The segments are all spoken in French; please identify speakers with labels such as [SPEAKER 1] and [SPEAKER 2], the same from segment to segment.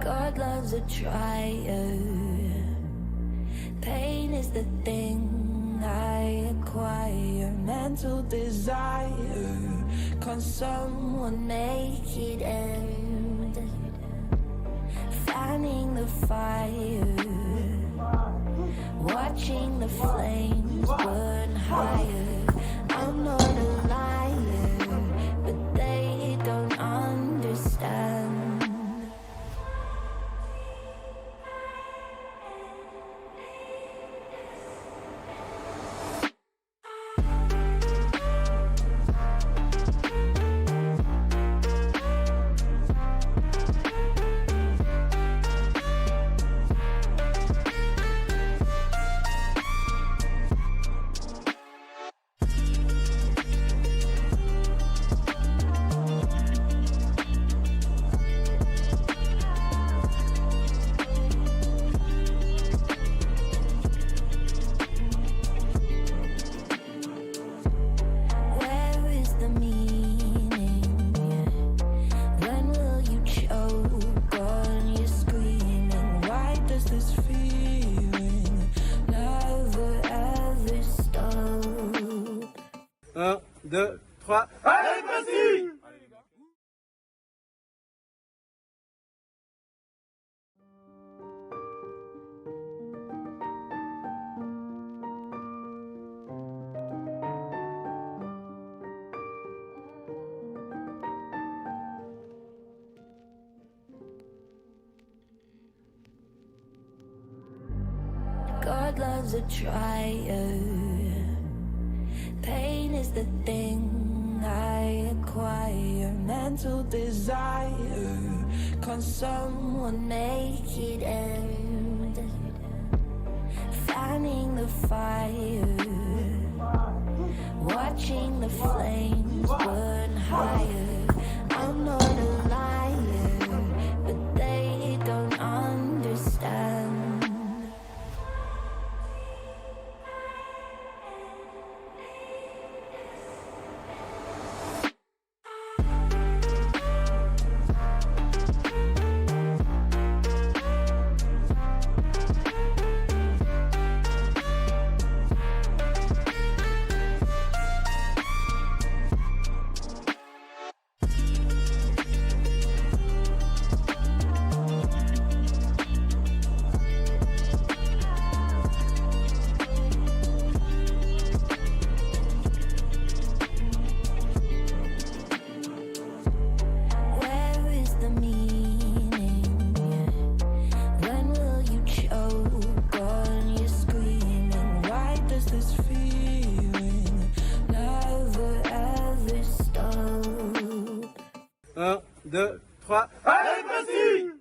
[SPEAKER 1] God loves a trier. Pain is the thing I acquire. Mental desire. Can someone make it end? Fanning the fire. Watching the flames burn higher. I'm not a liar, but they don't understand.
[SPEAKER 2] Un, deux, trois. Allez, vas-y!
[SPEAKER 1] God loves a trier. Pain is the thing I acquire. Mental desire. Can someone make it end? Fanning the fire. Watching the flames burn higher. I'm not a liar, but they don't understand.
[SPEAKER 2] Un, deux, trois. Allez, vas-y!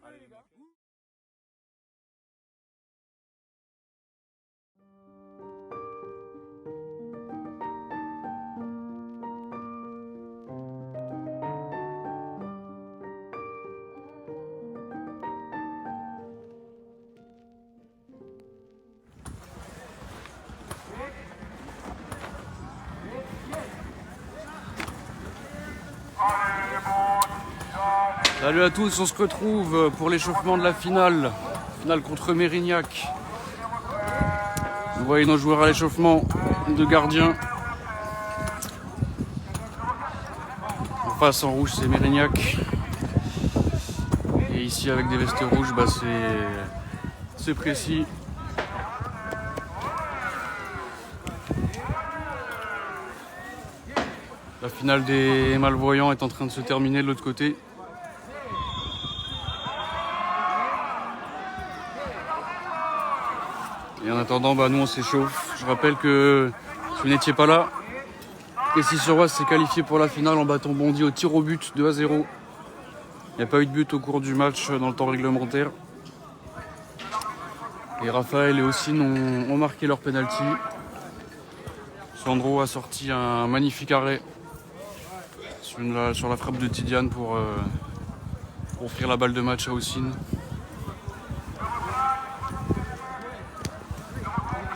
[SPEAKER 3] Salut à tous, on se retrouve pour l'échauffement de la finale contre Mérignac. Vous voyez nos joueurs à l'échauffement de gardien. En face en rouge c'est Mérignac. Et ici avec des vestes rouges, c'est précis. La finale des malvoyants est en train de se terminer de l'autre côté. Et en attendant, nous on s'échauffe. Je rappelle que si vous n'étiez pas là, Plessis-sur-Oise s'est qualifié pour la finale en battant Bondy au tir au but 2-0. Il n'y a pas eu de but au cours du match dans le temps réglementaire. Et Raphaël et Ossine ont marqué leur penalty. Sandro a sorti un magnifique arrêt sur la frappe de Tidiane pour offrir la balle de match à Ossine.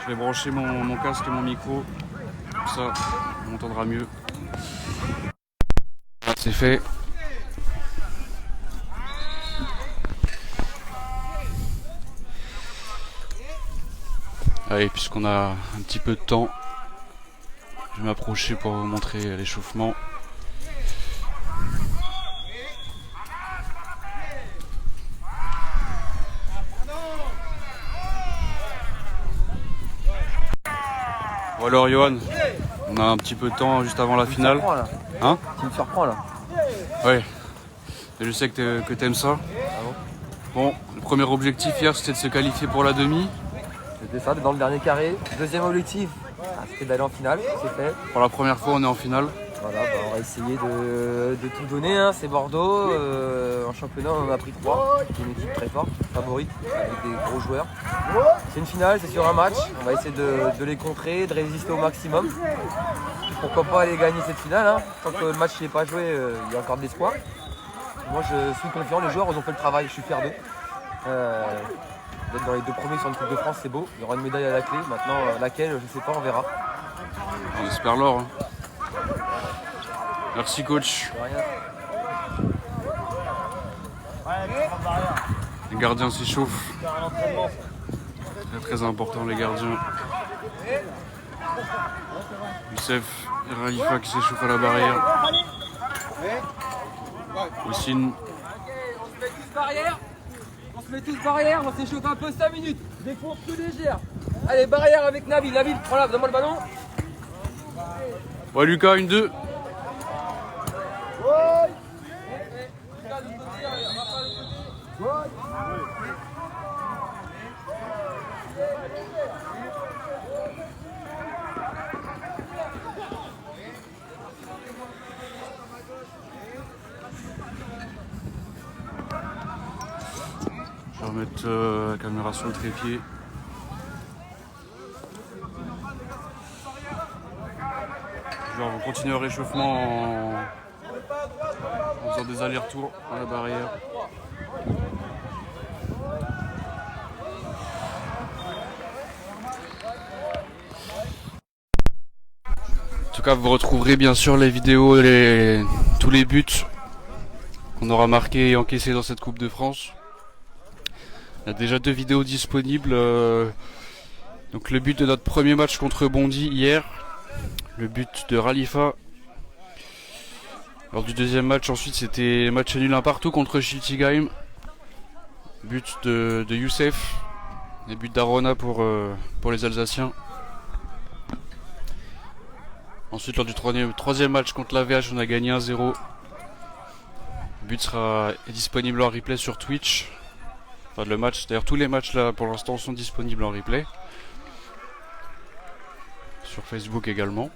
[SPEAKER 3] Je vais brancher mon casque et mon micro, comme ça on m'entendra mieux. C'est fait. Allez, puisqu'on a un petit peu de temps, je vais m'approcher pour vous montrer l'échauffement. Bon alors Johan, on a un petit peu de temps juste avant la finale. Hein?
[SPEAKER 4] Tu me surprends là.
[SPEAKER 3] Ouais. Et je sais que t'aimes ça.
[SPEAKER 4] Ah
[SPEAKER 3] Bon, le premier objectif hier c'était de se qualifier pour la demi.
[SPEAKER 4] C'était ça, dans le dernier carré. Deuxième objectif, c'était d'aller en finale, c'est fait.
[SPEAKER 3] Pour la première fois on est en finale.
[SPEAKER 4] Voilà, on va essayer de tout donner, hein. C'est Bordeaux. En championnat on en a pris 3, qui est une équipe très forte, favorite, avec des gros joueurs. C'est une finale, c'est sur un match. On va essayer de les contrer, de résister au maximum. Pourquoi pas aller gagner cette finale, hein. Tant que le match n'est pas joué, il y a encore de l'espoir. Moi je suis confiant, les joueurs ils ont fait le travail, je suis fier d'eux. D'être dans les 2 premiers sur une Coupe de France, c'est beau. Il y aura une médaille à la clé. Maintenant, laquelle, je ne sais pas, on verra.
[SPEAKER 3] On espère l'or. Hein. Merci coach.
[SPEAKER 4] De rien.
[SPEAKER 3] Les gardiens s'échauffent. Très très important les gardiens. Youssef et Ralifa qui s'échauffent à la barrière. Oussine.
[SPEAKER 4] On se met tous barrière, on s'échauffe un peu 5 minutes. Des courses plus légères. Allez, barrière avec Nabil. Nabil, prends là, donne-moi le ballon.
[SPEAKER 3] Ouais Lucas, 1-2. Je vais remettre la caméra sur le trépied. On continue le réchauffement en faisant des allers-retours à la barrière. En tout cas, vous retrouverez bien sûr les vidéos, tous les buts qu'on aura marqués et encaissés dans cette Coupe de France. Il y a déjà 2 vidéos disponibles. Donc le but de notre premier match contre Bondy hier. Le but de Ralifa. Lors du deuxième match, ensuite, c'était match nul 1 partout contre Schiltigheim. But de Youssef. Et but d'Arona pour les Alsaciens. Ensuite, lors du troisième match contre l'AVH, on a gagné 1-0. Le but est disponible en replay sur Twitch. Enfin, le match, d'ailleurs, tous les matchs là pour l'instant sont disponibles en replay. Sur Facebook également.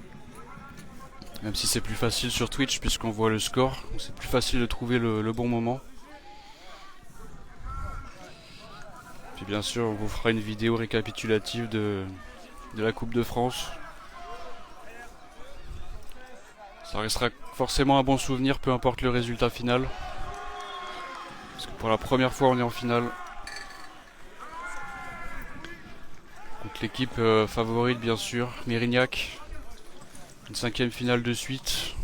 [SPEAKER 3] Même si c'est plus facile sur Twitch puisqu'on voit le score, c'est plus facile de trouver le bon moment. Puis bien sûr on vous fera une vidéo récapitulative de la Coupe de France. Ça restera forcément un bon souvenir peu importe le résultat final. Parce que pour la première fois on est en finale. Donc l'équipe favorite bien sûr, Mérignac. Une 5e finale de suite.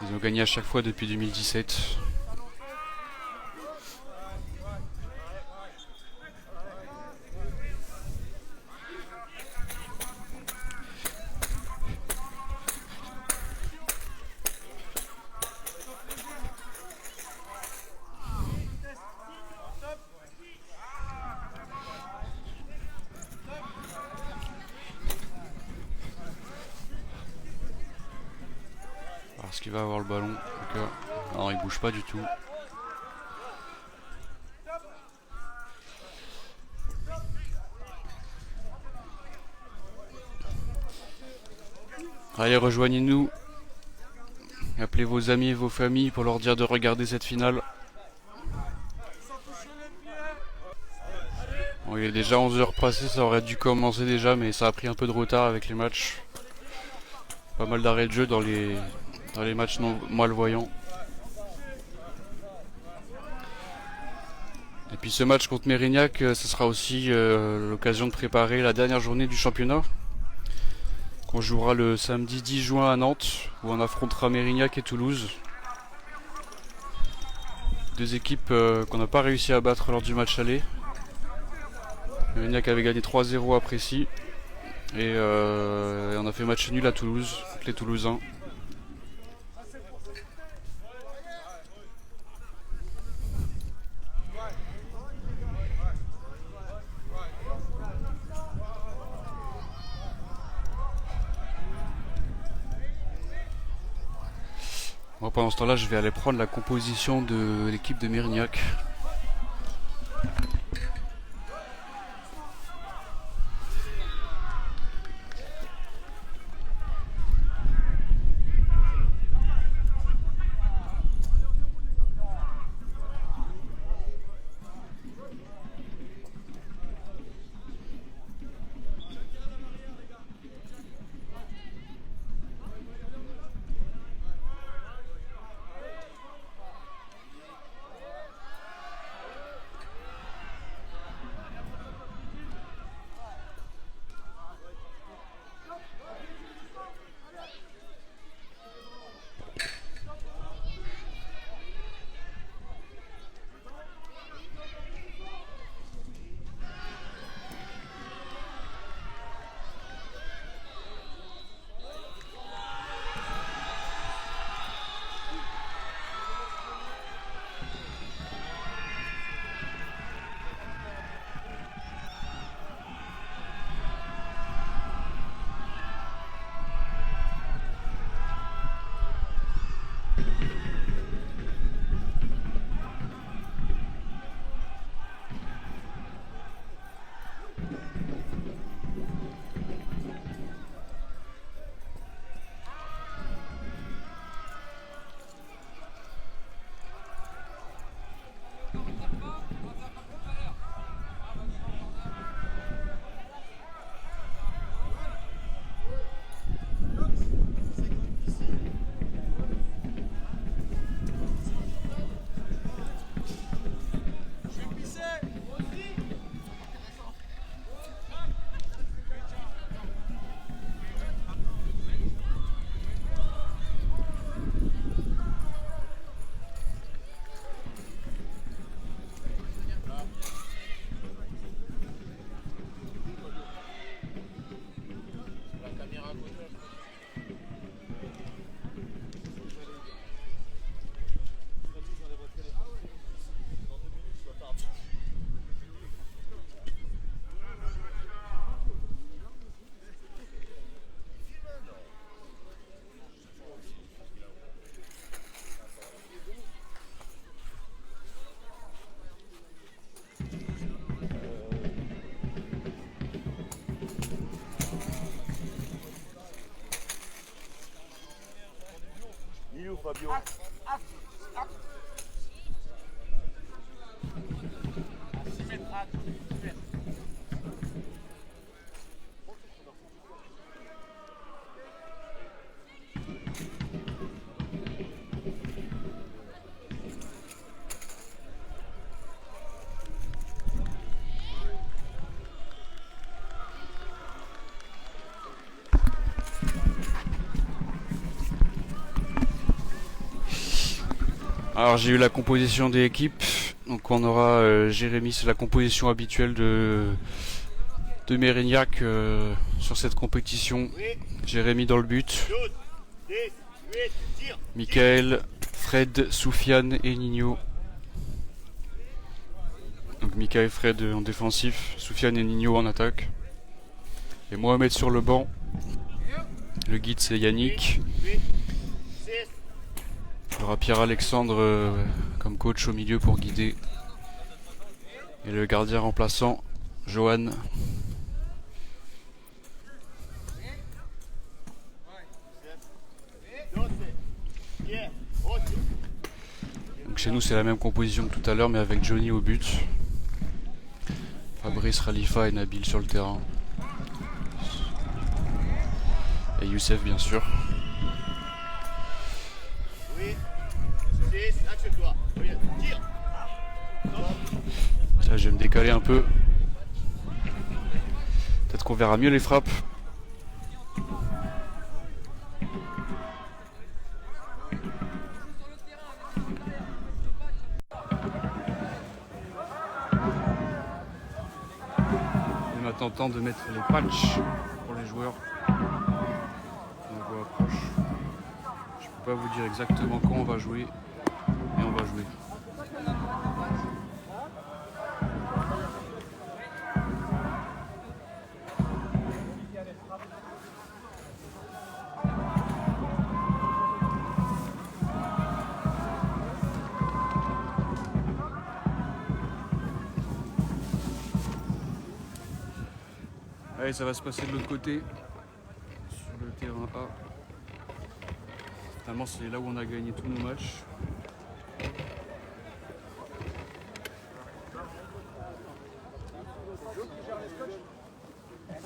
[SPEAKER 3] Ils ont gagné à chaque fois depuis 2017. Est-ce qu'il va avoir le ballon? Non, il bouge pas du tout. Allez, rejoignez-nous. Appelez vos amis et vos familles pour leur dire de regarder cette finale. Bon, il est déjà 11h passées, ça aurait dû commencer déjà, mais ça a pris un peu de retard avec les matchs. Pas mal d'arrêts de jeu dans les matchs non malvoyants. Et puis ce match contre Mérignac, ce sera aussi l'occasion de préparer la dernière journée du championnat. On jouera le samedi 10 juin à Nantes, où on affrontera Mérignac et Toulouse. Deux équipes qu'on n'a pas réussi à battre lors du match aller. Mérignac avait gagné 3-0 à Précy. Et on a fait match nul à Toulouse, contre les Toulousains. Moi pendant ce temps-là je vais aller prendre la composition de l'équipe de Mérignac.
[SPEAKER 5] Fabio.
[SPEAKER 3] Alors j'ai eu la composition des équipes, donc on aura Jérémy, c'est la composition habituelle de Mérignac sur cette compétition. Jérémy dans le but, Michael, Fred, Soufiane et Nino. Donc Michael et Fred en défensif, Soufiane et Nino en attaque. Et Mohamed sur le banc. Le guide c'est Yannick. Il y aura Pierre-Alexandre comme coach au milieu pour guider. Et le gardien remplaçant, Johan. Donc chez nous c'est la même composition que tout à l'heure mais avec Johnny au but. Fabrice, Khalifa et Nabil sur le terrain. Et Youssef bien sûr. Là, je vais me décaler un peu. Peut-être qu'on verra mieux les frappes. va tenter de mettre les patchs pour les joueurs. On voit approche. Je peux pas vous dire exactement quand on va jouer, mais on va jouer. Allez, ça va se passer de l'autre côté, sur le terrain A. Finalement, c'est là où on a gagné tous nos matchs.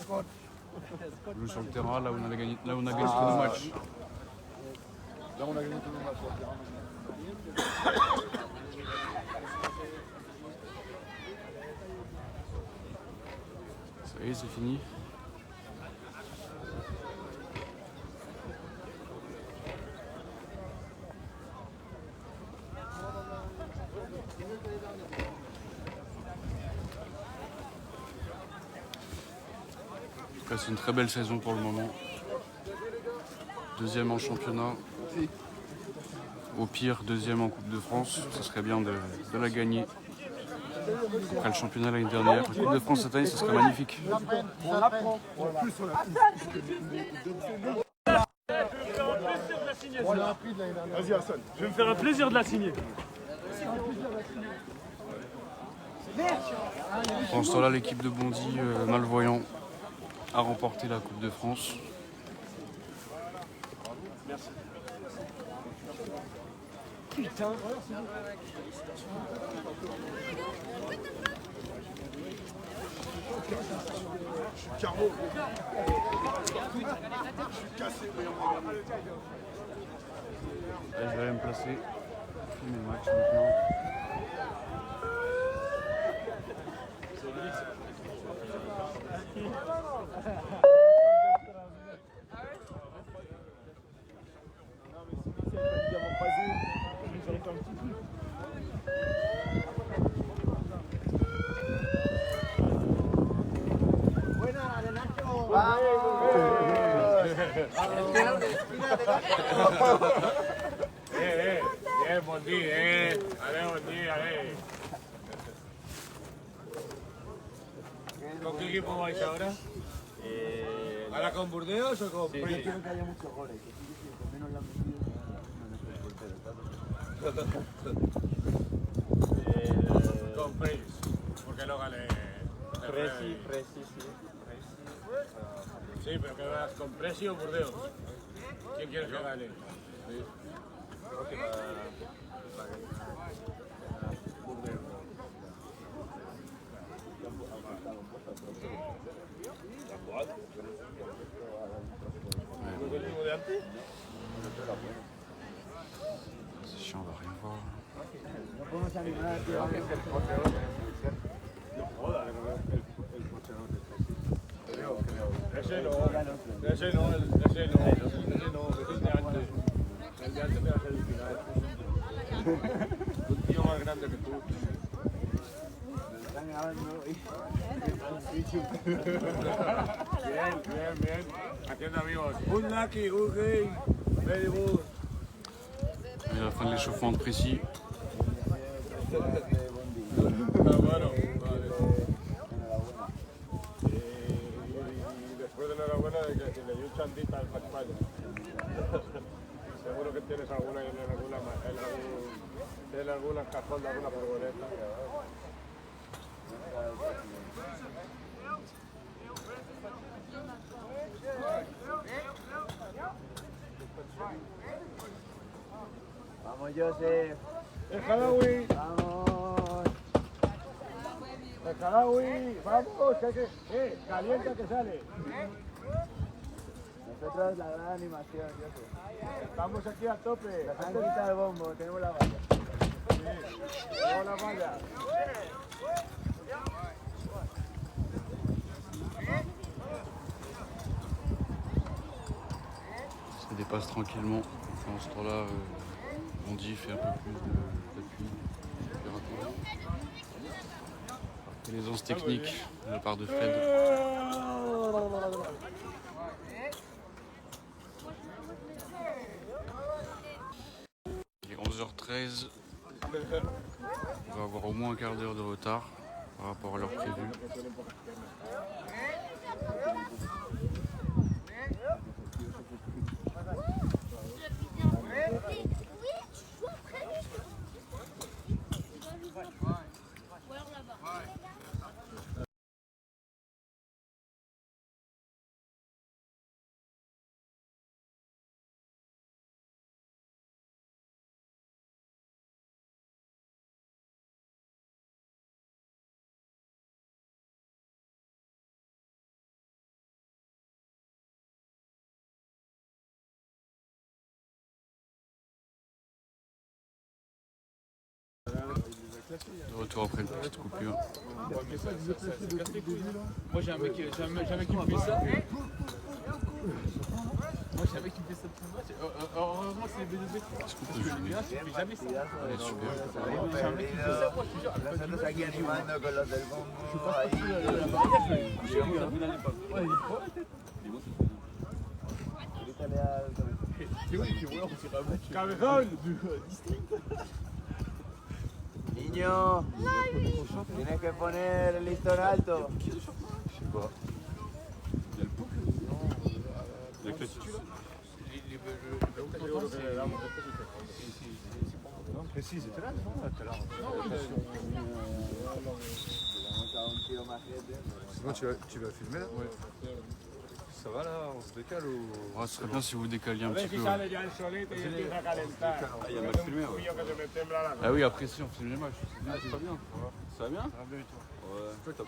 [SPEAKER 3] On joue sur le terrain A, là où on a gagné, tous nos matchs.
[SPEAKER 6] Là, on a gagné tous nos matchs.
[SPEAKER 3] Ça y est, c'est fini. En tout cas, c'est une très belle saison pour le moment. Deuxième en championnat. Au pire, deuxième en Coupe de France. Ce serait bien de la gagner. Après le championnat l'année dernière, la Coupe de France cette année, ce serait magnifique.
[SPEAKER 5] Vas-y Hassan, je vais me faire un plaisir de la signer.
[SPEAKER 3] Pendant ce temps-là, l'équipe de Bondy, malvoyant, a remporté la Coupe de France.
[SPEAKER 5] Putain. Je suis carreau. Je suis cassé.
[SPEAKER 3] Là, je vais aller me placer. Filmer le match maintenant.
[SPEAKER 5] Bien, Bondy, allez, Bondy, allez. ¿Con qué equipo vais ahora? ¿Ahora con Burdeos o con Pris?
[SPEAKER 6] Quiero que haya muchos goles, que sí, con menos la han metido, no es el portero.
[SPEAKER 5] Con Pris, porque no gane.
[SPEAKER 4] Presi.
[SPEAKER 5] Sí, pero que vas con Presi o Burdeos. ¿Quién quieres que gane?
[SPEAKER 3] C'est chiant, on va rien voir.
[SPEAKER 6] No podemos animar, tío.
[SPEAKER 5] Ese no, que es de antes. El de antes me va a ser el final. Un tío más grande que tú.
[SPEAKER 6] Están grabando y...
[SPEAKER 5] Bien. Haciendo amigos. Good lucky, good game. Very good.
[SPEAKER 3] Et à la fin de l'échauffement de Précis.
[SPEAKER 5] Bueno, vale. Y después de enhorabuena de que si le dio un chandita al España. Seguro que tienes alguna en alguna cajón de alguna furgoneta.
[SPEAKER 6] Vamos, Joseph.
[SPEAKER 5] ¡El Halloween!
[SPEAKER 6] Vamos.
[SPEAKER 5] ¡El Halloween! ¡Vamos! ¡Calienta que sale!
[SPEAKER 6] Nosotros la gran animación, Joseph.
[SPEAKER 5] Estamos aquí a tope.
[SPEAKER 6] Nos han quitado el bombo, tenemos la valla.
[SPEAKER 5] ¡Tenemos la valla!
[SPEAKER 3] Ça dépasse tranquillement. Pendant ce temps-là, Bondy fait un peu plus d'appui opératoire. L'aisance technique de la part de Fred. Il est 11h13. On va avoir au moins un quart d'heure de retard par rapport à l'heure prévue. De retour après une petite coupure.
[SPEAKER 7] Moi j'ai un mec qui me fait ça. Moi j'ai un mec qui me fait ça depuis moi. Heureusement que c'est les B2B.
[SPEAKER 3] Est-ce qu'on peut filmer?
[SPEAKER 7] Je fais jamais ça.
[SPEAKER 3] Allez, super.
[SPEAKER 7] J'ai un mec qui me fait ça, moi je te jure.
[SPEAKER 6] Nosotros aquí animando con los del bombo. Ahí. Grítale al...
[SPEAKER 7] Cameron du district.
[SPEAKER 6] Niño, tienes que poner el listón alto.
[SPEAKER 5] Précis, c'était là, non? Tout à l'heure.
[SPEAKER 8] Sinon, tu vas filmer là? Ouais. Ça va là? On se décale ou.
[SPEAKER 3] Oh, ce serait bien si vous décaliez un petit peu.
[SPEAKER 8] Il y a mal filmé, ouais.
[SPEAKER 3] Ah oui, après si on filme les matchs.
[SPEAKER 8] C'est pas bien. Ça va bien? Ça va bien et toi? Ouais. T'as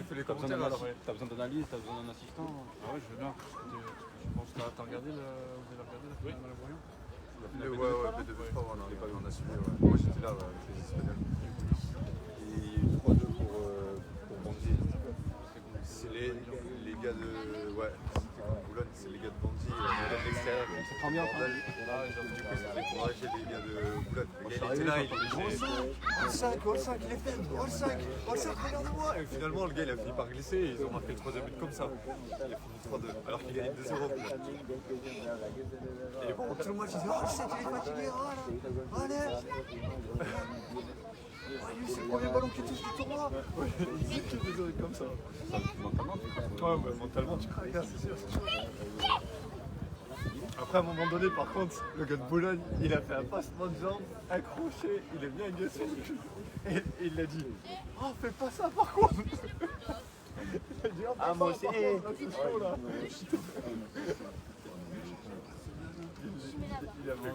[SPEAKER 8] fait les commentaires alors? T'as besoin d'analyse, t'as besoin d'un assistant?
[SPEAKER 3] Ah ouais, je veux bien. Je pense que t'as regardé vous avez regardé la finale à Lorient?
[SPEAKER 8] Ouais, B2B Sport, on a suivi. Ouais. Moi j'étais là avec les Espagnols. Et 3-2 pour Bondy. C'est les gars de. Ouais, c'était contre Boulogne, c'est les gars de Bondy, les gars de l'extérieur. C'est pas bien, bordel. Du coup, c'était pour arracher les gars de Boulogne. Le gars il était là, il disait All 5, il est faible, All 5, regarde-moi. Et finalement, le gars il a fini par glisser et ils ont marqué le 3-2 but comme ça. Il a fini 3-2, alors qu'il gagnait 2-0. Et bon, tout le monde disait oh, c'est qu'il est fatigué, oh là, allez. Lui, c'est le premier ballon qui touche du tournoi. Ouais, il dit que des oreilles comme ça. Mentalement, tu crois. Ouais, mentalement, tu crois, c'est sûr. Après, à un moment donné, par contre, le gars de Bologne, il a fait un passement de jambe, accroché, il est bien agacé. Et il a dit oh, fais pas ça par contre. Il a dit oh,
[SPEAKER 6] Ah, moi aussi.
[SPEAKER 8] c'est chaud là. Il a fait.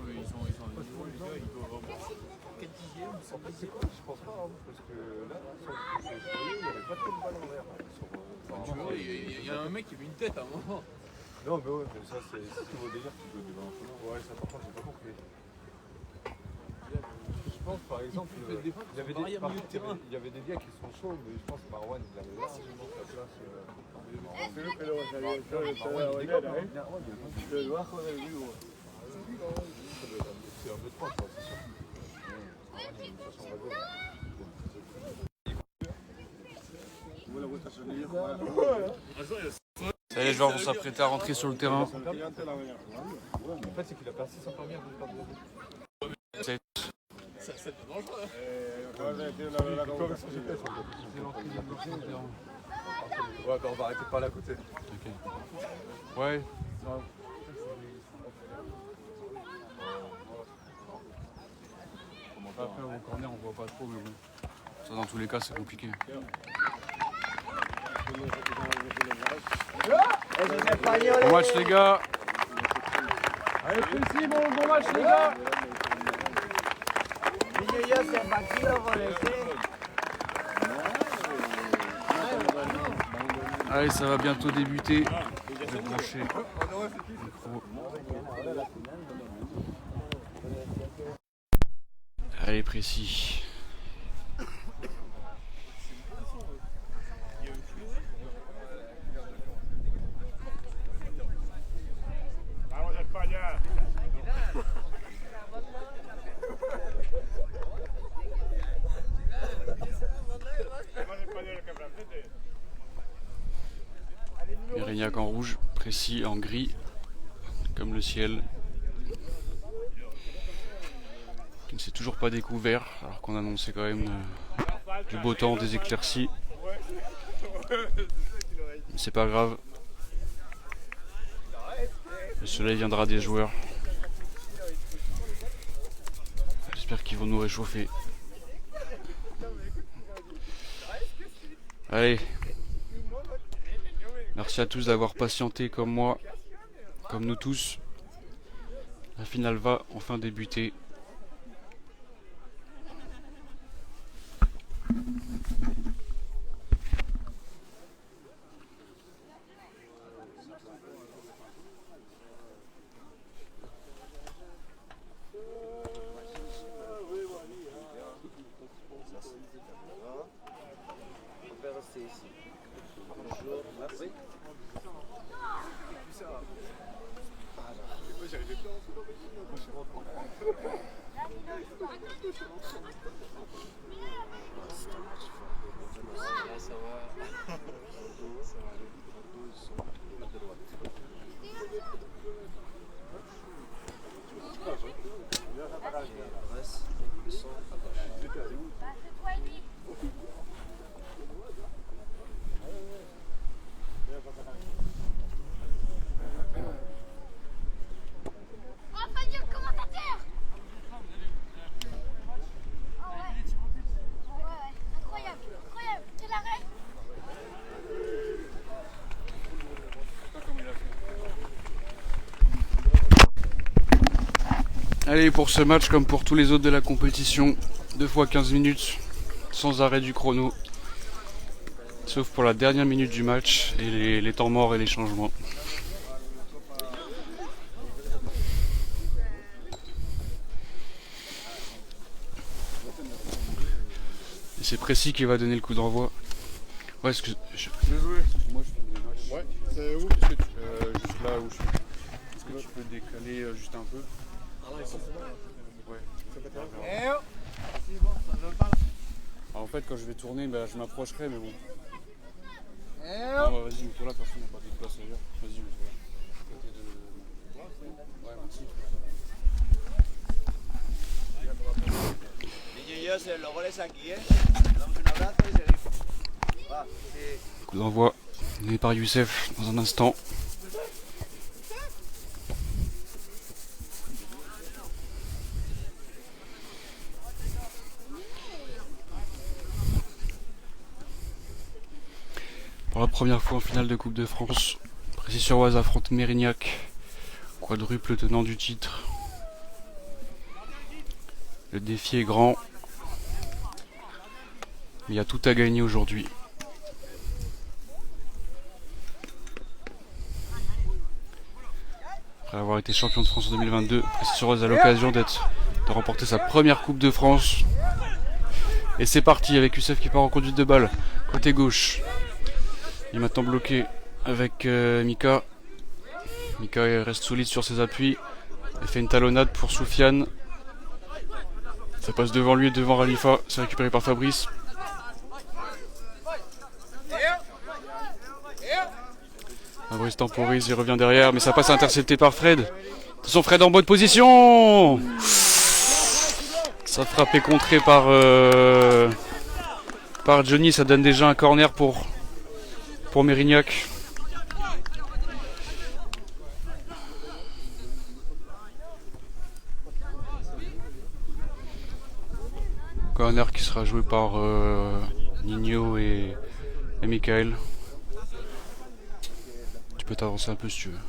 [SPEAKER 8] En fait, c'est quoi? Je pense pas, hein, parce que là, sur le il n'y avait pas trop de balles en l'air.
[SPEAKER 7] Tu vois, il y a un mec qui a mis une tête à un moment.
[SPEAKER 8] Non, mais ouais, mais ça, c'est tout au délire qui doit devant un peu. Ouais, ça, par contre, j'ai pas compris. Je pense, par exemple, il y avait des gars qui sont chauds, mais je pense que Marwan, il avait largement sa place. C'est un peu de temps, quoi, c'est sûr.
[SPEAKER 3] Ça y est, les joueurs vont s'apprêter à rentrer sur le terrain.
[SPEAKER 8] En fait, c'est qu'il a passé sans permis à
[SPEAKER 3] C'est
[SPEAKER 7] C'est dangereux.
[SPEAKER 8] Ouais, bah on va arrêter de parler à côté.
[SPEAKER 3] ok. Ouais. Après, au corner, on voit pas trop, mais bon. Ça, dans tous les cas, c'est compliqué. Bon match, les gars.
[SPEAKER 2] Allez, Précis, bon match, les gars.
[SPEAKER 6] Niño, yo sé, tranquilo por el
[SPEAKER 3] Allez, ça va bientôt débuter. Je vais brancher le micro. Allez, Précis.
[SPEAKER 5] Vamos España. Vamos España.
[SPEAKER 3] Mérignac en rouge, Précis en gris, comme le ciel, qui ne s'est toujours pas découvert, alors qu'on annonçait quand même du beau temps, des éclaircies. Mais c'est pas grave. Le soleil viendra des joueurs. J'espère qu'ils vont nous réchauffer. Allez. Merci à tous d'avoir patienté comme moi, comme nous tous. La finale va enfin débuter. Allez, pour ce match comme pour tous les autres de la compétition, 2 fois 15 minutes, sans arrêt du chrono. Sauf pour la dernière minute du match et les temps morts et les changements. Et c'est Précis qui va donner le coup d'envoi. Ouais, est-ce que je peux jouer? Moi je fais le match.
[SPEAKER 2] Ouais, c'est où?
[SPEAKER 3] Juste là où je suis. Est-ce que tu peux décaler juste un peu? Ouais. Alors, en fait, quand je vais tourner, bah, je m'approcherai, mais bon. Non, bah, vas-y, mets-toi là, personne n'a pas de place ailleurs. Vas-y, mets-toi là. Côté de... Ouais, merci. Coup d'envoi donné par Youssef dans un instant. Pour la première fois en finale de Coupe de France, Précis-sur-Oise affronte Mérignac, quadruple tenant du titre. Le défi est grand, mais il y a tout à gagner aujourd'hui. Après avoir été champion de France en 2022, Précis-sur-Oise a l'occasion de remporter sa première Coupe de France. Et c'est parti avec Youssef qui part en conduite de balle, côté gauche. Il est maintenant bloqué avec Mika. Mika reste solide sur ses appuis. Il fait une talonnade pour Soufiane. Ça passe devant lui et devant Khalifa. C'est récupéré par Fabrice. Fabrice temporise, il revient derrière, mais ça passe intercepté par Fred. Attention, Fred en bonne position. Ça frappe est contré par Johnny. Ça donne déjà un corner pour Mérignac. Corner qui sera joué par Nino et Michael. Tu peux t'avancer un peu si tu veux.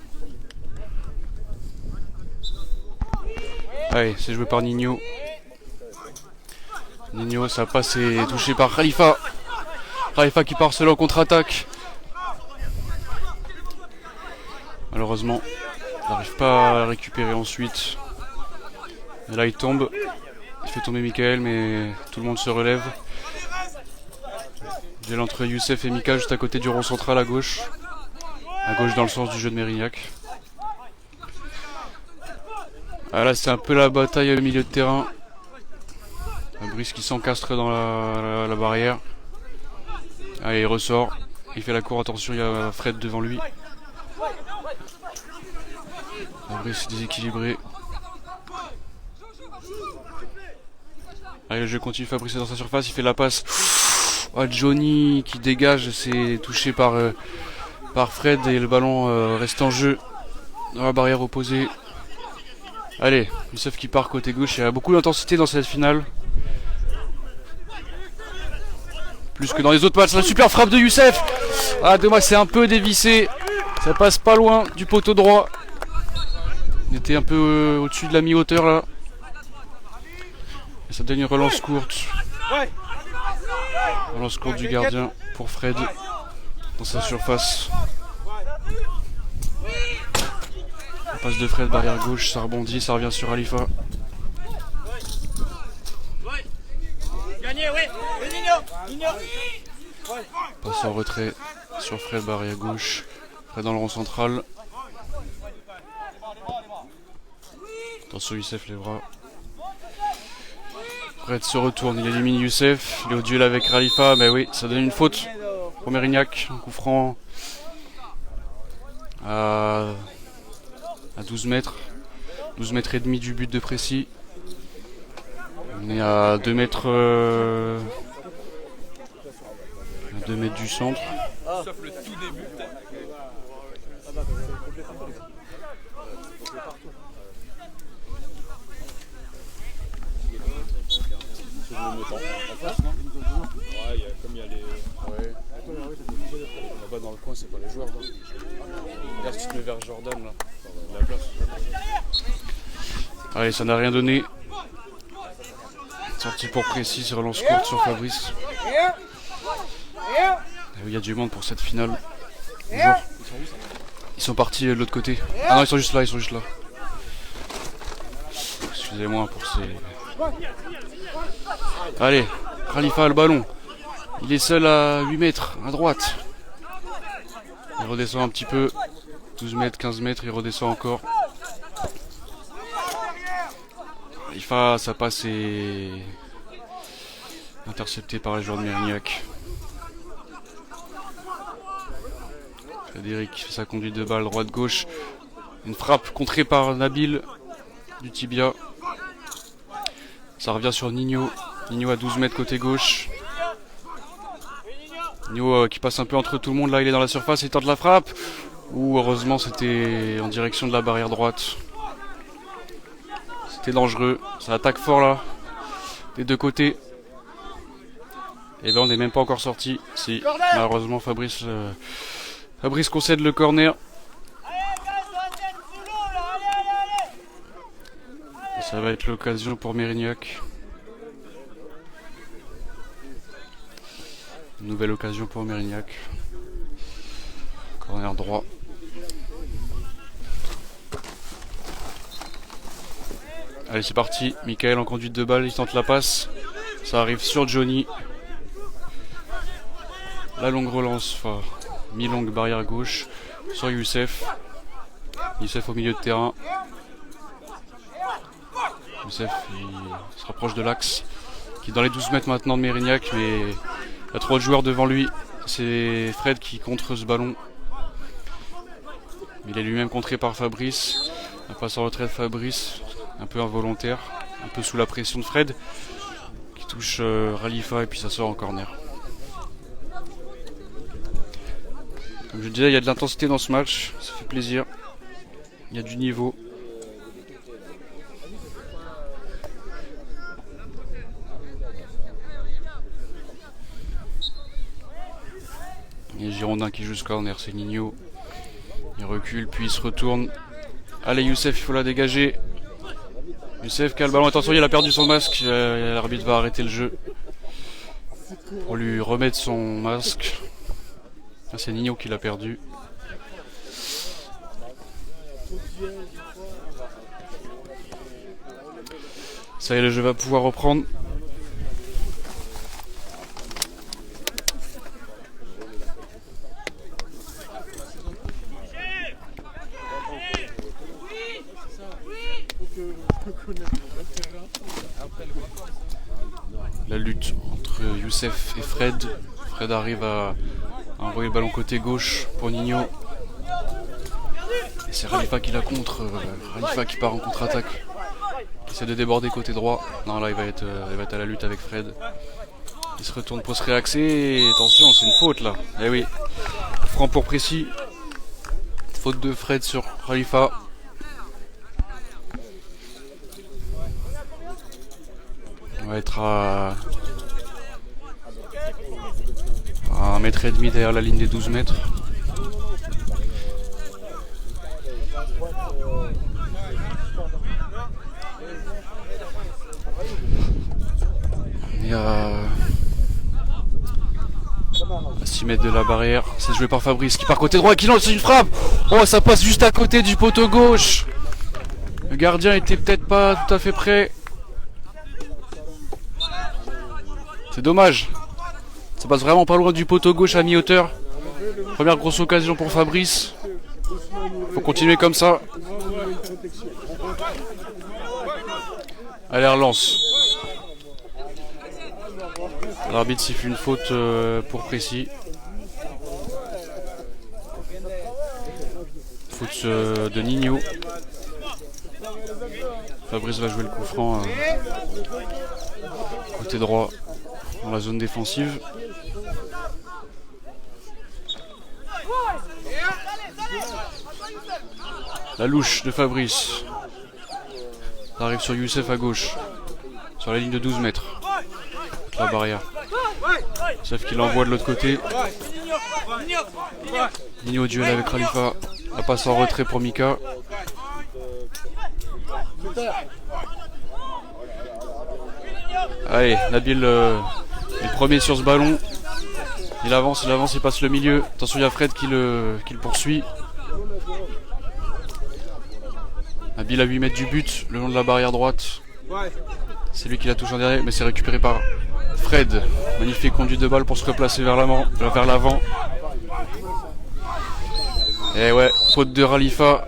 [SPEAKER 3] Allez, c'est joué par Nino. Nino, ça passe et touché par Khalifa. Khalifa qui part seul en contre-attaque. Malheureusement, il n'arrive pas à récupérer ensuite. Et là, il tombe. Il fait tomber Michael, mais tout le monde se relève. Duel entre Youssef et Mika juste à côté du rond central à gauche. À gauche dans le sens du jeu de Mérignac. Ah, là, c'est un peu la bataille au milieu de terrain. Fabrice qui s'encastre dans la barrière. Allez, il ressort. Il fait la cour, attention, il y a Fred devant lui. Fabrice est déséquilibré. Allez, le jeu continue, Fabrice est dans sa surface, il fait la passe. Oh, Johnny qui dégage, c'est touché par Fred et le ballon reste en jeu dans la barrière opposée. Allez, Youssef qui part côté gauche, il y a beaucoup d'intensité dans cette finale. Plus que dans les autres matchs, la super frappe de Youssef. Ah dommage, c'est un peu dévissé, ça passe pas loin du poteau droit. Il était un peu au-dessus de la mi-hauteur là. Et ça donne une relance courte. Relance courte du gardien pour Fred dans sa surface. La passe de Fred, barrière gauche, ça rebondit, ça revient sur Khalifa. Passe en retrait sur Fred, barrière gauche. Fred dans le rond central. Attention, Youssef les bras. Fred se retourne, il élimine Youssef. Il est au duel avec Khalifa, mais oui, ça donne une faute pour Mérignac. Un coup franc à 12 mètres. 12 mètres et demi du but de Précy. On est à 2 mètres, à 2 mètres du centre.
[SPEAKER 7] Sauf le tout début. Comme il y a les.
[SPEAKER 3] Ouais. Là-bas dans le coin, c'est pas les joueurs. Là. Regarde si tu te mets vers Jordan là. La place. Allez, ça n'a rien donné. Sortie pour Précis, relance courte sur Fabrice. Il y a du monde pour cette finale. Bonjour. Ils sont partis de l'autre côté. Ah non, ils sont juste là, Excusez-moi pour ces... Allez, Khalifa a le ballon. Il est seul à 8 mètres, à droite. Il redescend un petit peu. 12 mètres, 15 mètres, il redescend encore. Khalifa, sa passe est interceptée par les joueurs de Mérignac. Frédéric fait sa conduite de balle droite-gauche. Une frappe contrée par Nabil du tibia. Ça revient sur Nino. Nino à 12 mètres côté gauche. Nino qui passe un peu entre tout le monde. Là, il est dans la surface, il tente la frappe. Ouh, heureusement, c'était en direction de la barrière droite. C'était dangereux. Ça attaque fort là. Des deux côtés. Et là, on n'est même pas encore sorti. Si, malheureusement, Fabrice concède le corner. Et ça va être l'occasion pour Mérignac. Nouvelle occasion pour Mérignac. Corner droit. Allez, c'est parti. Michael en conduite de balle, il tente la passe. Ça arrive sur Johnny. La longue relance, enfin, mi-longue barrière gauche sur Youssef. Youssef au milieu de terrain. Youssef il se rapproche de l'axe, qui est dans les 12 mètres maintenant de Mérignac, mais il y a 3 joueurs devant lui. C'est Fred qui contre ce ballon. Il est lui-même contré par Fabrice. Un passe en retrait de Fabrice, un peu involontaire, un peu sous la pression de Fred, qui touche Khalifa et puis ça sort en corner. Comme je disais, il y a de l'intensité dans ce match, ça fait plaisir. Il y a du niveau. Il y a Girondin qui joue ce corner, c'est Nino. Il recule, puis il se retourne. Allez Youssef, il faut la dégager. Youssef qui a le ballon, attention, il a perdu son masque. L'arbitre va arrêter le jeu pour lui remettre son masque. Ah, c'est Nino qui l'a perdu. Ça y est, le jeu va pouvoir reprendre. La lutte entre Youssef et Fred. Fred arrive à envoyer le ballon côté gauche pour Nino. Et c'est Khalifa qui la contre. Khalifa qui part en contre-attaque. Il essaie de déborder côté droit. Non, là il va être à la lutte avec Fred. Il se retourne pour se réaxer. Et attention, c'est une faute là. Eh oui. Franc pour précis. Faute de Fred sur Khalifa. On va être à 1,5 mètre derrière la ligne des 12 mètres. On est à 6 mètres de la barrière. C'est joué par Fabrice qui part côté droit et qui lance une frappe. Oh, ça passe juste à côté du poteau gauche. Le gardien était peut-être pas tout à fait prêt. C'est dommage. Ça passe vraiment pas loin du poteau gauche à mi-hauteur. Première grosse occasion pour Fabrice. Faut continuer comme ça. Allez, relance. L'arbitre siffle une faute pour précis. Faute de Nino. Fabrice va jouer le coup franc côté droit dans la zone défensive. La louche de Fabrice. Ça arrive sur Youssef à gauche. Sur la ligne de 12 mètres. La barrière. Youssef qui l'envoie de l'autre côté. Nino au duel avec Khalifa. La passe en retrait pour Mika. Allez, Nabil est premier sur ce ballon. Il avance, il passe le milieu. Attention, il y a Fred qui le poursuit. Nabil à 8 mètres du but, le long de la barrière droite. C'est lui qui la touche en dernier, mais c'est récupéré par Fred. Magnifique conduite de balle pour se replacer vers l'avant. Et ouais, faute de Khalifa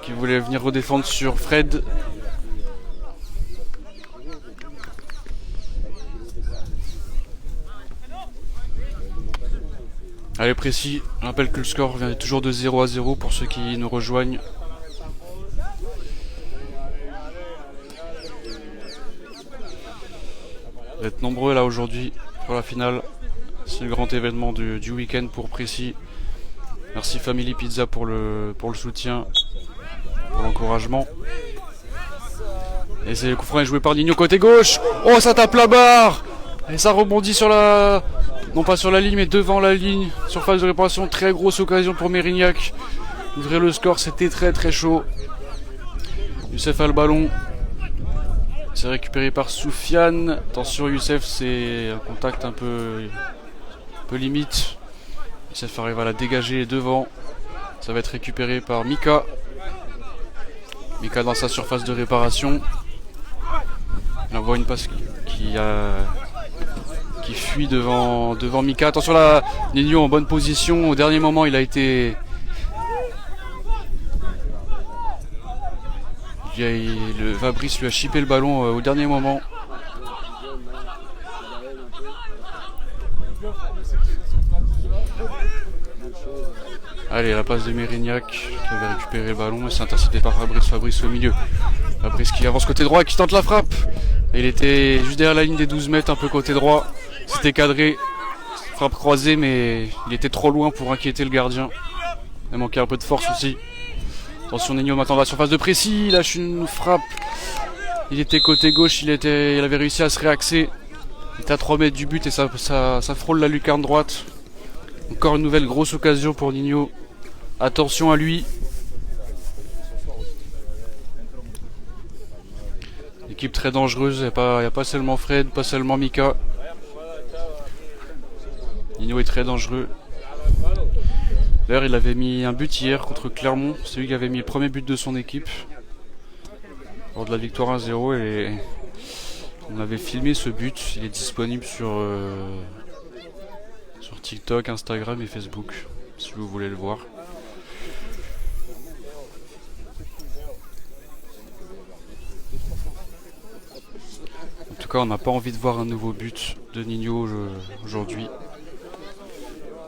[SPEAKER 3] qui voulait venir redéfendre sur Fred. Allez, précis, je rappelle que le score vient toujours de 0-0 pour ceux qui nous rejoignent. Vous êtes nombreux là aujourd'hui pour la finale. C'est le grand événement du week-end pour précis. Merci Family Pizza pour le soutien, pour l'encouragement. Et c'est le coup franc est joué par Nino côté gauche. Oh, ça tape la barre. Et ça rebondit sur la... Non pas sur la ligne mais devant la ligne. Surface de réparation, très grosse occasion pour Mérignac. Ouvrir le score, c'était très chaud. Youssef a le ballon. C'est récupéré par Soufiane. Attention Youssef, c'est un contact un peu limite. Youssef arrive à la dégager devant. Ça va être récupéré par Mika. Mika dans sa surface de réparation. Il envoie une passe qui fuit devant Mika. Attention là, Nino en bonne position. Au dernier moment, il a été... Fabrice lui a chippé le ballon au dernier moment. Allez, la passe de Mérignac qui avait récupéré le ballon et c'est intercepté par Fabrice au milieu. Fabrice qui avance côté droit et qui tente la frappe. Et il était juste derrière la ligne des 12 mètres, un peu côté droit. C'était cadré. Frappe croisée, mais il était trop loin pour inquiéter le gardien. Il manquait un peu de force aussi. Attention, Nino maintenant va sur face de précis. Il lâche une frappe. Il était côté gauche, il avait réussi à se réaxer. Il était à 3 mètres du but et ça frôle la lucarne droite. Encore une nouvelle grosse occasion pour Nino. Attention à lui. Équipe très dangereuse, il n'y a pas seulement Fred, pas seulement Mika. Nino est très dangereux. D'ailleurs, il avait mis un but hier contre Clermont. C'est lui qui avait mis le premier but de son équipe lors de la victoire 1-0 et on avait filmé ce but. Il est disponible sur TikTok, Instagram et Facebook si vous voulez le voir. En tout cas, on n'a pas envie de voir un nouveau but de Nino aujourd'hui.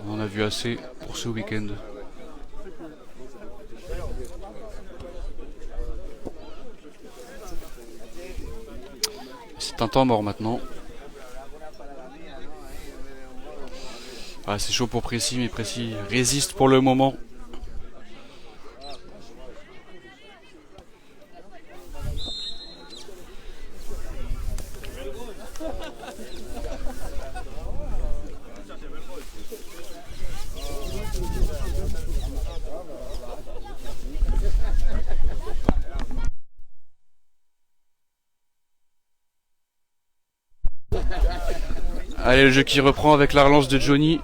[SPEAKER 3] On en a vu assez pour ce week-end. C'est un temps mort maintenant. Ah, c'est chaud pour Précy, mais Précy résiste pour le moment. Allez, le jeu qui reprend avec la relance de Johnny.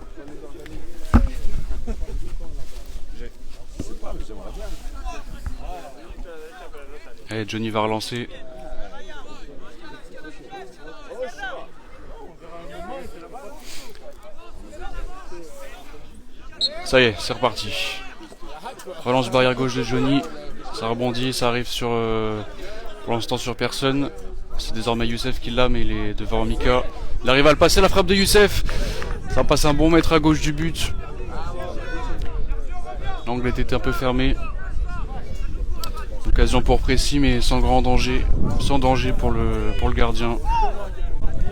[SPEAKER 3] Allez, Johnny va relancer. Ça y est, c'est reparti. Relance barrière gauche de Johnny. Ça rebondit, ça arrive sur... pour l'instant sur personne. C'est désormais Youssef qui l'a, mais il est devant Mika. Il arrive à le passer, la frappe de Youssef. Ça passe un bon mètre à gauche du but. L'angle était un peu fermé. Occasion pour Précy, mais sans grand danger. Sans danger pour le gardien.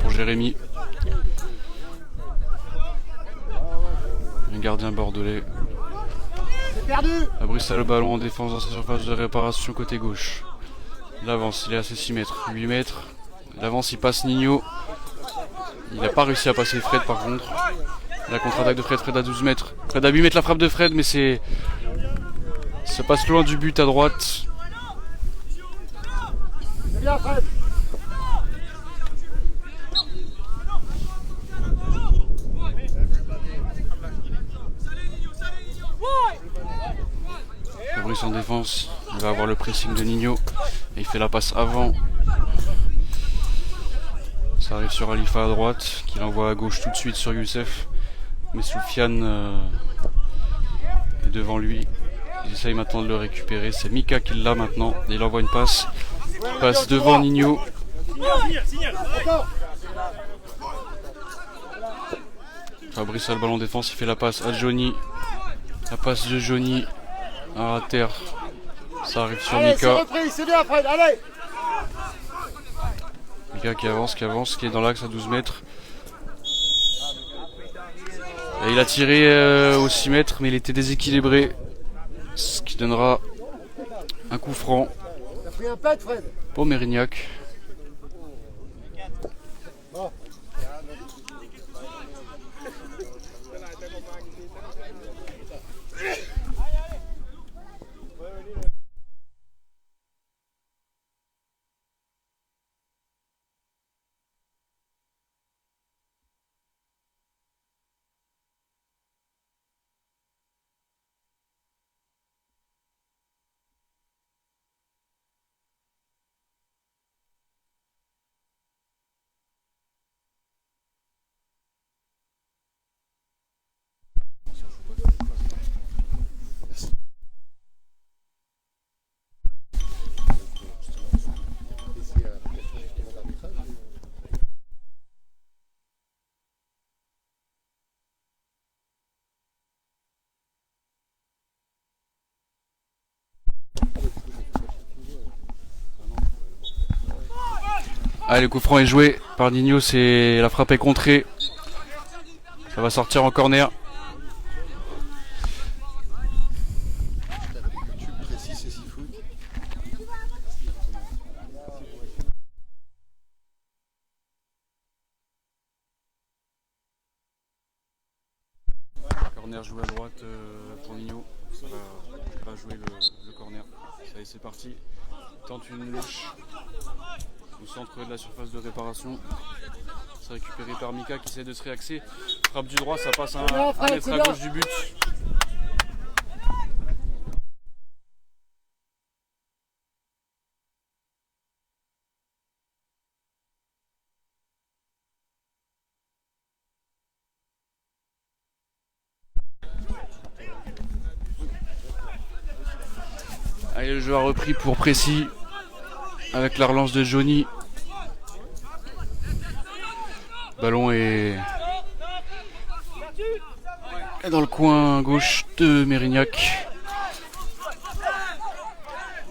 [SPEAKER 3] Pour Jérémy. Un gardien bordelais. Abrissa le ballon en défense dans sa surface de réparation côté gauche. Il avance, il est à ses 6 mètres, 8 mètres. Il avance, il passe Nino. Il n'a pas réussi à passer Fred par contre. La contre-attaque de Fred, Fred à 12 mètres. Fred à 8 mètres, la frappe de Fred, mais c'est... ça passe loin du but à droite.
[SPEAKER 2] C'est bien, Fred.
[SPEAKER 3] Fabrice en défense, il va avoir le pressing de Nino et il fait la passe avant. Ça arrive sur Alifa à droite, qui l'envoie à gauche tout de suite sur Youssef. Mais Soufiane est devant lui. Il essaye maintenant de le récupérer. C'est Mika qui l'a maintenant. Et il envoie une passe. Passe devant Nino. Fabrice a le ballon en défense, il fait la passe à Johnny. La passe de Johnny à terre. Ça arrive sur
[SPEAKER 2] Allez,
[SPEAKER 3] Mika.
[SPEAKER 2] c'est bien, Fred, allez.
[SPEAKER 3] Mika qui avance, qui est dans l'axe à 12 mètres. Et il a tiré au 6 mètres, mais il était déséquilibré. Ce qui donnera un coup franc
[SPEAKER 2] T'as pris un pet, Fred.
[SPEAKER 3] pour Mérignac.
[SPEAKER 2] Bon.
[SPEAKER 3] Allez, le coup franc est joué par Nino, c'est la frappe est contrée. Ça va sortir en corner. Corner joué à droite pour Nino. Ça va jouer le corner. Ça y est, c'est parti. Il tente une louche au centre de la surface de réparation. C'est récupéré par Mika qui essaie de se réaxer. Frappe du droit, ça passe un mètre à gauche du but. Allez, le jeu a repris pour Précy avec la relance de Johnny. Le ballon est dans le coin gauche de Mérignac.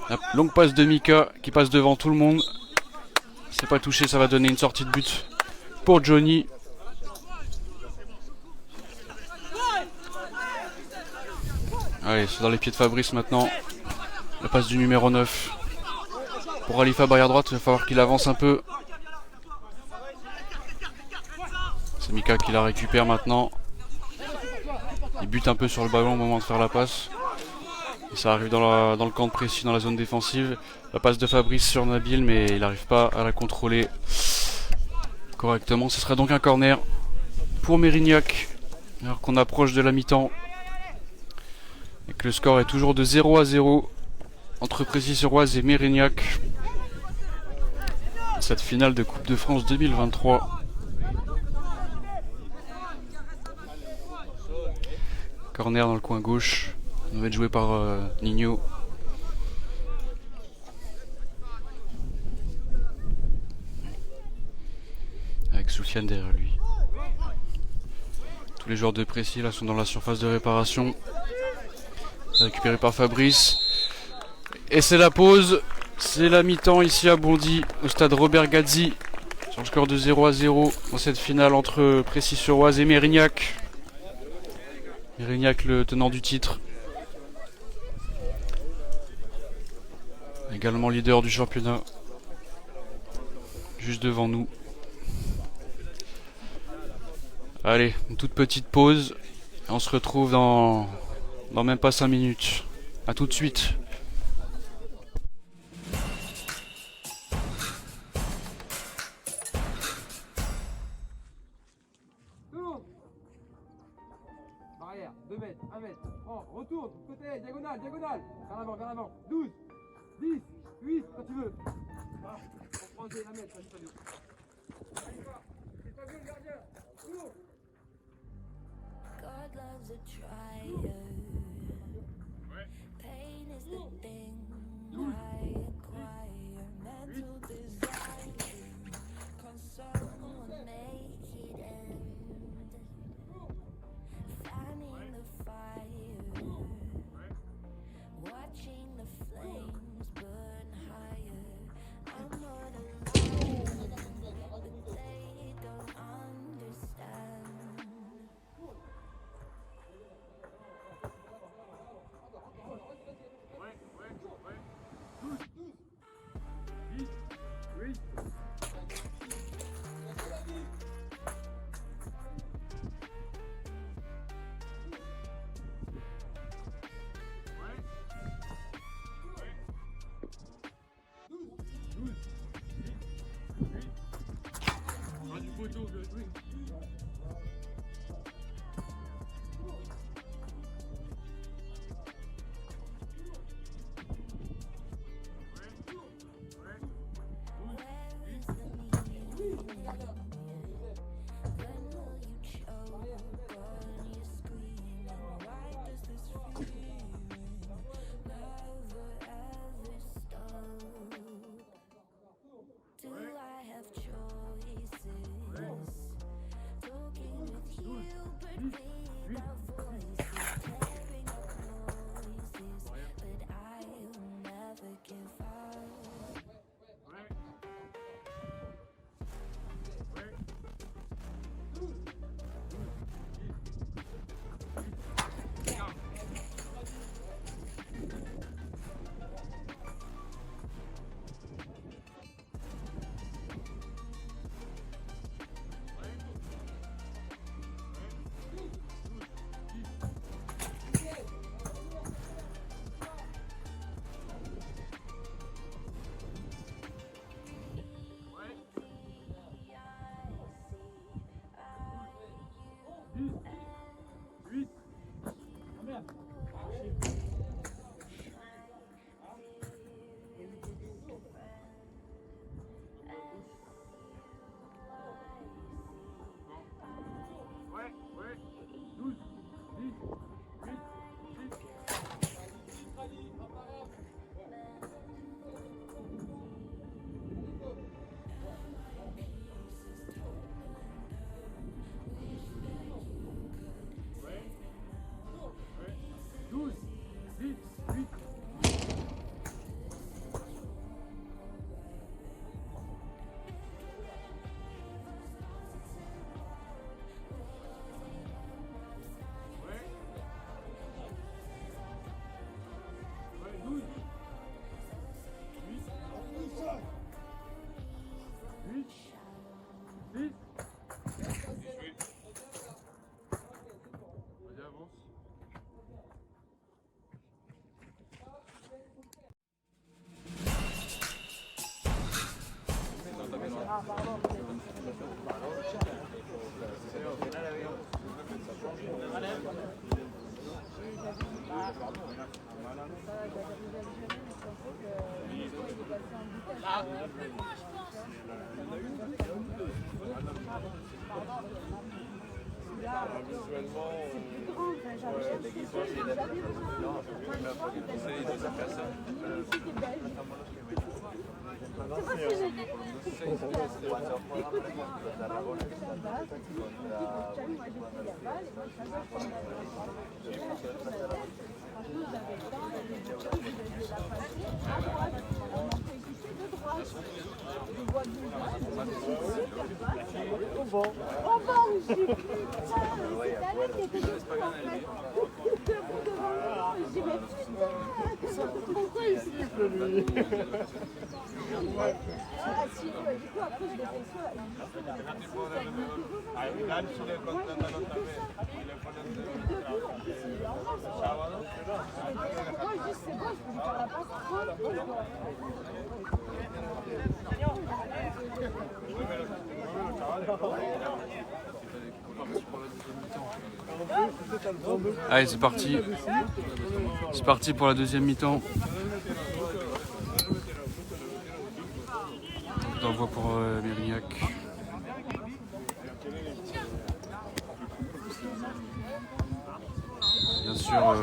[SPEAKER 3] La longue passe de Mika qui passe devant tout le monde. C'est pas touché, ça va donner une sortie de but pour Johnny. Allez, c'est dans les pieds de Fabrice maintenant. La passe du numéro 9. Pour Khalifa barrière droite, il va falloir qu'il avance un peu. C'est Mika qui la récupère maintenant. Il bute un peu sur le ballon au moment de faire la passe. Et ça arrive dans le camp de précis, dans la zone défensive. La passe de Fabrice sur Nabil, mais il n'arrive pas à la contrôler correctement. Ce sera donc un corner pour Mérignac, alors qu'on approche de la mi-temps. Et que le score est toujours de 0-0 entre Précis-sur-Oise et Mérignac. Cette finale de Coupe de France 2023. Corner dans le coin gauche. On va être joué par Nino. Avec Soufiane derrière lui. Tous les joueurs de Précis là sont dans la surface de réparation. Récupéré par Fabrice. Et c'est la pause. C'est la mi-temps ici à Bondy, au stade Robert Gazzi. Sur le score de 0-0 dans cette finale entre Précis-sur-Oise et Mérignac. Mérignac, le tenant du titre. Également leader du championnat. Juste devant nous. Allez, une toute petite pause. Et on se retrouve dans même pas 5 minutes. A tout de suite.
[SPEAKER 4] Barrière, 2 mètres, 1 mètre. Prends, retourne, côté, diagonale, diagonale. Vers l'avant, 12, 10, 8, quand tu veux. On prend la mètre, ça c'est pas bien. C'est pas bien le gardien. Cours.
[SPEAKER 1] God loves a trier. Pain is the thing I acquire. Mental desire. Concern will make it end. Fanning the fire. Watching the flames burn higher. I'm not alone, but they don't understand.
[SPEAKER 2] Pourquoi il siffle lui?
[SPEAKER 3] Allez, c'est parti. C'est parti pour la deuxième mi-temps. On envoie pour Mérignac. Bien sûr.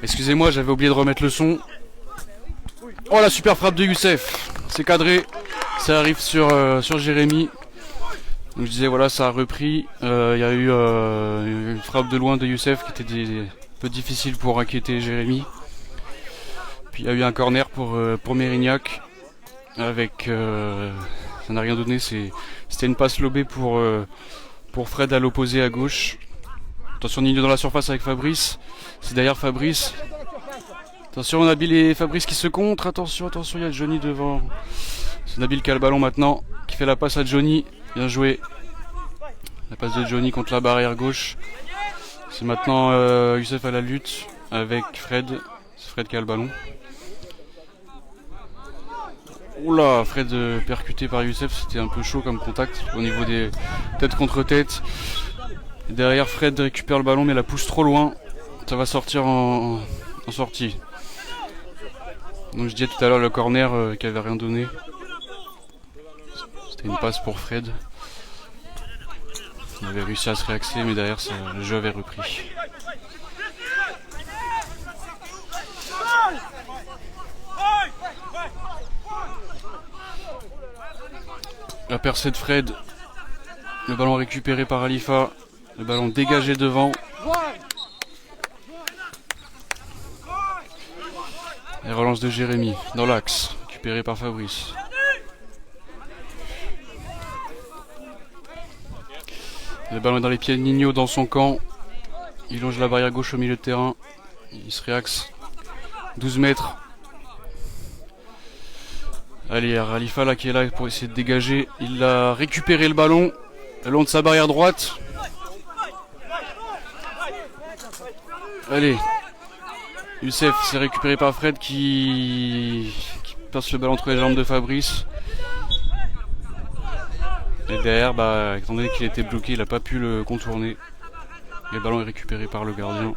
[SPEAKER 3] Excusez-moi, j'avais oublié de remettre le son. Oh, la super frappe de Youssef. C'est cadré. Ça arrive sur Jérémy. Donc je disais, voilà, ça a repris. Il y a eu une frappe de loin de Youssef qui était un peu difficile pour inquiéter Jérémy. Puis il y a eu un corner pour Mérignac. Avec... ça n'a rien donné. C'était une passe lobée pour Fred à l'opposé à gauche. Attention, Nino dans la surface avec Fabrice. C'est derrière Fabrice. Attention, Nabil et Fabrice qui se contre. Attention, il y a Johnny devant. C'est Nabil qui a le ballon maintenant, qui fait la passe à Johnny. Bien joué. La passe de Johnny contre la barrière gauche. C'est maintenant Youssef à la lutte avec Fred. C'est Fred qui a le ballon. Oula, Fred percuté par Youssef. C'était un peu chaud comme contact au niveau des têtes contre tête. Derrière, Fred récupère le ballon mais la pousse trop loin. Ça va sortir en sortie. Donc je disais tout à l'heure le corner qui avait rien donné. C'était une passe pour Fred. On avait réussi à se réaxer mais derrière le jeu avait repris. La percée de Fred. Le ballon récupéré par Alifa. Le ballon dégagé devant. Et relance de Jérémy dans l'axe, récupéré par Fabrice. Le ballon est dans les pieds de Nino dans son camp. Il longe la barrière gauche au milieu de terrain. Il se réaxe. 12 mètres. Allez, Khalifa là qui est là pour essayer de dégager. Il a récupéré le ballon le long de sa barrière droite. Allez. Youssef, c'est récupéré par Fred qui passe le ballon entre les jambes de Fabrice. Et derrière, étant donné qu'il était bloqué, il n'a pas pu le contourner. Et le ballon est récupéré par le gardien.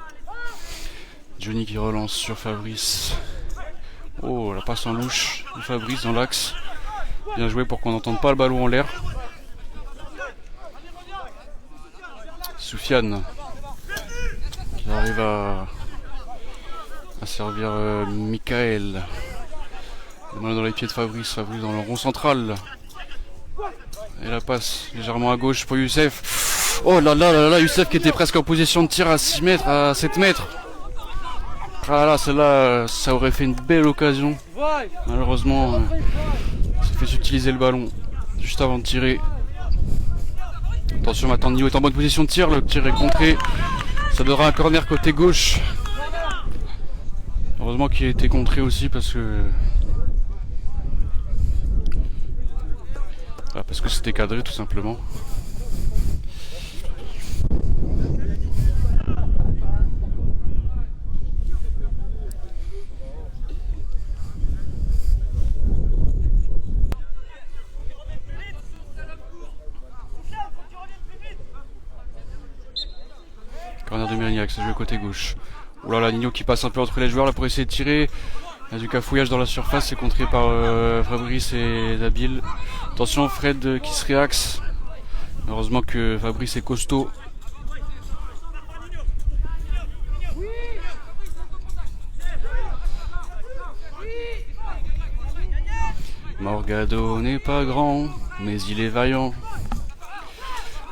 [SPEAKER 3] Johnny qui relance sur Fabrice. Oh, la passe en louche de Fabrice dans l'axe. Bien joué pour qu'on n'entende pas le ballon en l'air. Soufiane qui arrive à servir Michael. Le ballon dans les pieds de Fabrice. Fabrice dans le rond central. Et la passe légèrement à gauche pour Youssef. Oh là là là là, Youssef qui était presque en position de tir à 6 mètres, à 7 mètres. Ah là, celle-là, ça aurait fait une belle occasion. Malheureusement, il s'est fait utiliser le ballon juste avant de tirer. Attention, maintenant Nio est en bonne position de tir, le tir est contré. Ça donnera un corner côté gauche. Heureusement qu'il a été contré aussi parce que... parce que c'était cadré tout simplement. Corner de Mérignac, c'est joué côté gauche. Oula là, Nino qui passe un peu entre les joueurs là pour essayer de tirer. Il y a du cafouillage dans la surface, c'est contré par Fabrice et Nabil. Attention, Fred qui se réaxe. Heureusement que Fabrice est costaud. Morgado n'est pas grand, mais il est vaillant.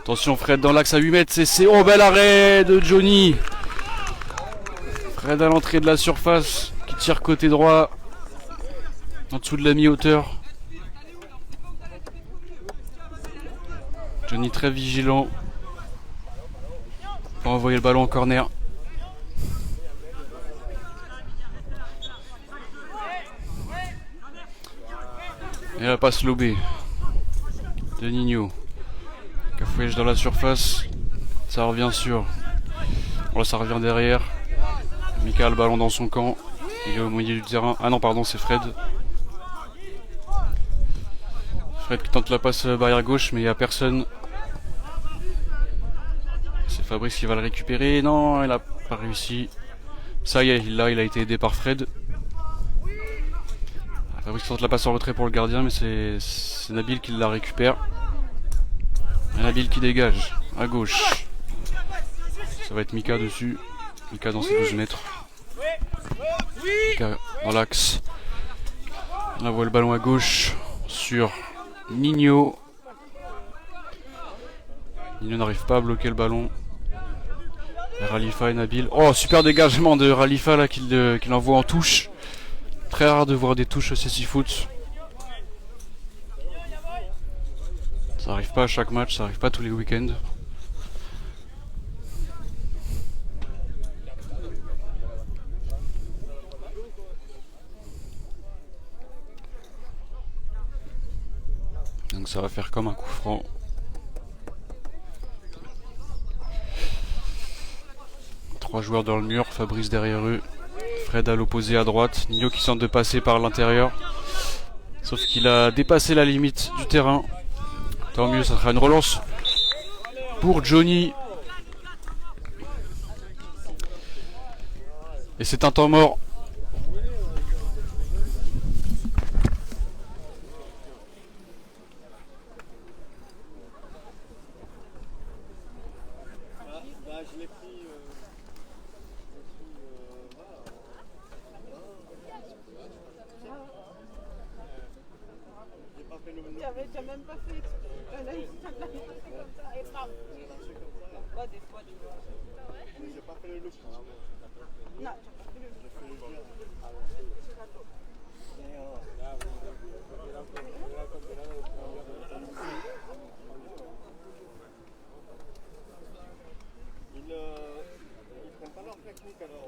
[SPEAKER 3] Attention, Fred dans l'axe à 8 mètres, c'est oh bel arrêt de Johnny. Fred à l'entrée de la surface, qui tire côté droit, en dessous de la mi-hauteur. Johnny très vigilant pour envoyer le ballon en corner. Et la passe lobée de Nino. Cafouillage dans la surface. Ça revient sur. Bon là ça revient derrière. Mika a le ballon dans son camp. Il est au milieu du terrain. Ah non pardon, c'est Fred. Fred qui tente la passe barrière gauche mais il n'y a personne. C'est Fabrice qui va le récupérer. Non, il n'a pas réussi. Ça y est, là il a été aidé par Fred. Fabrice tente la passe en retrait pour le gardien mais c'est Nabil qui la récupère. Et Nabil qui dégage à gauche. Ça va être Mika dessus. Mika dans ses 12 mètres. Mika dans l'axe. On envoie le ballon à gauche sur Nino. Nino n'arrive pas à bloquer le ballon. Khalifa et Nabil. Oh, super dégagement de Khalifa là qu'il envoie en touche. Très rare de voir des touches chez 6 foot. Ça arrive pas à chaque match, ça arrive pas tous les week-ends. Donc ça va faire comme un coup franc. Trois joueurs dans le mur, Fabrice derrière eux, Fred à l'opposé à droite, Nino qui tente de passer par l'intérieur. Sauf qu'il a dépassé la limite du terrain. Tant mieux, ça sera une relance pour Johnny. Et c'est un temps mort.
[SPEAKER 9] T'as même pas fait exprès. Là, il fait comme ça et bam. Ouais, des fois, tu vois. J'ai pas fait le look. Non, j'ai pas fait le look. Ils prennent pas leur technique alors.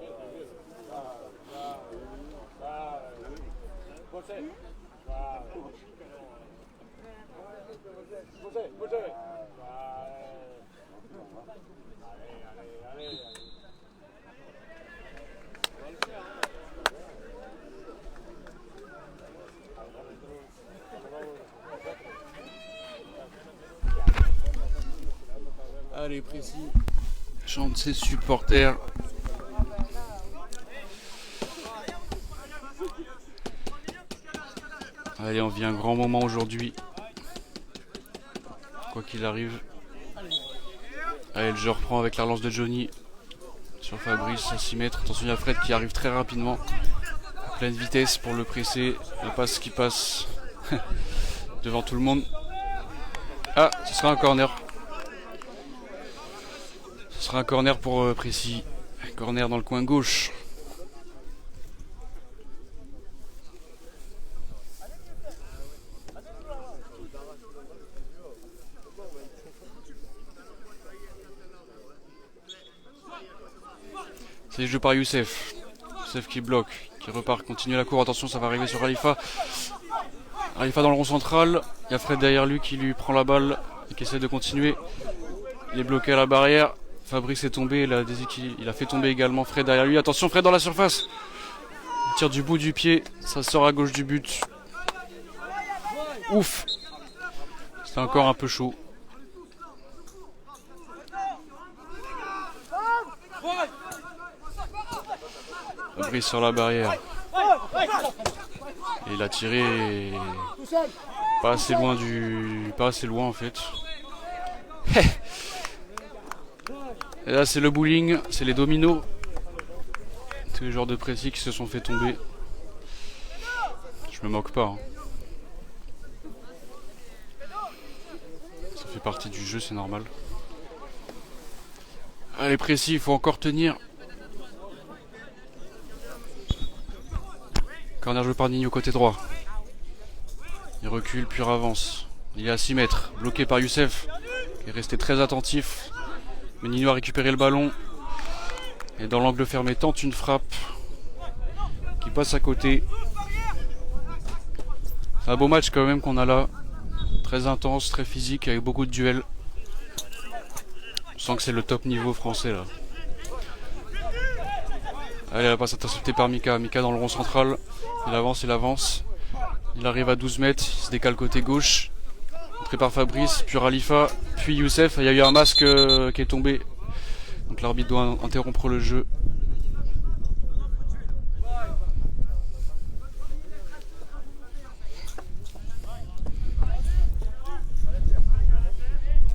[SPEAKER 2] Allez, précis.
[SPEAKER 3] Chante ses supporters. Allez, on vit un grand moment aujourd'hui. Quoi qu'il arrive. Allez, le jeu reprend avec la relance de Johnny. Sur Fabrice à 6 mètres. Attention, il y a Fred qui arrive très rapidement. À pleine vitesse pour le presser. La passe qui passe devant tout le monde. Ah, ce sera un corner. Ce sera un corner pour Précis. Un corner dans le coin gauche. C'est joué par Youssef. Youssef qui bloque, qui repart, continue la cour. Attention, ça va arriver sur Khalifa. Khalifa dans le rond central. Il y a Fred derrière lui qui lui prend la balle et qui essaie de continuer. Il est bloqué à la barrière. Fabrice est tombé. Il a fait tomber également Fred derrière lui. Attention, Fred dans la surface. Il tire du bout du pied. Ça sort à gauche du but. Ouf. C'était encore un peu chaud. Fabrice sur la barrière. Et il a tiré pas assez loin en fait. Et là c'est le bowling, c'est les dominos. Tous les joueurs de Précis qui se sont fait tomber. Je me moque pas. Hein. Ça fait partie du jeu, c'est normal. Allez Précis, il faut encore tenir. Corner joué par Nino côté droit. Il recule puis avance. Il est à 6 mètres. Bloqué par Youssef. Qui est resté très attentif. Mais Nino a récupéré le ballon. Et dans l'angle fermé tente une frappe. Qui passe à côté. C'est un beau match quand même qu'on a là. Très intense, très physique, avec beaucoup de duels. On sent que c'est le top niveau français là. Allez, la passe interceptée par Mika. Mika dans le rond central. Il avance, il avance. Il arrive à 12 mètres. Il se décale côté gauche. Entré par Fabrice, puis Khalifa, puis Youssef. Il y a eu un masque qui est tombé. Donc l'arbitre doit interrompre le jeu.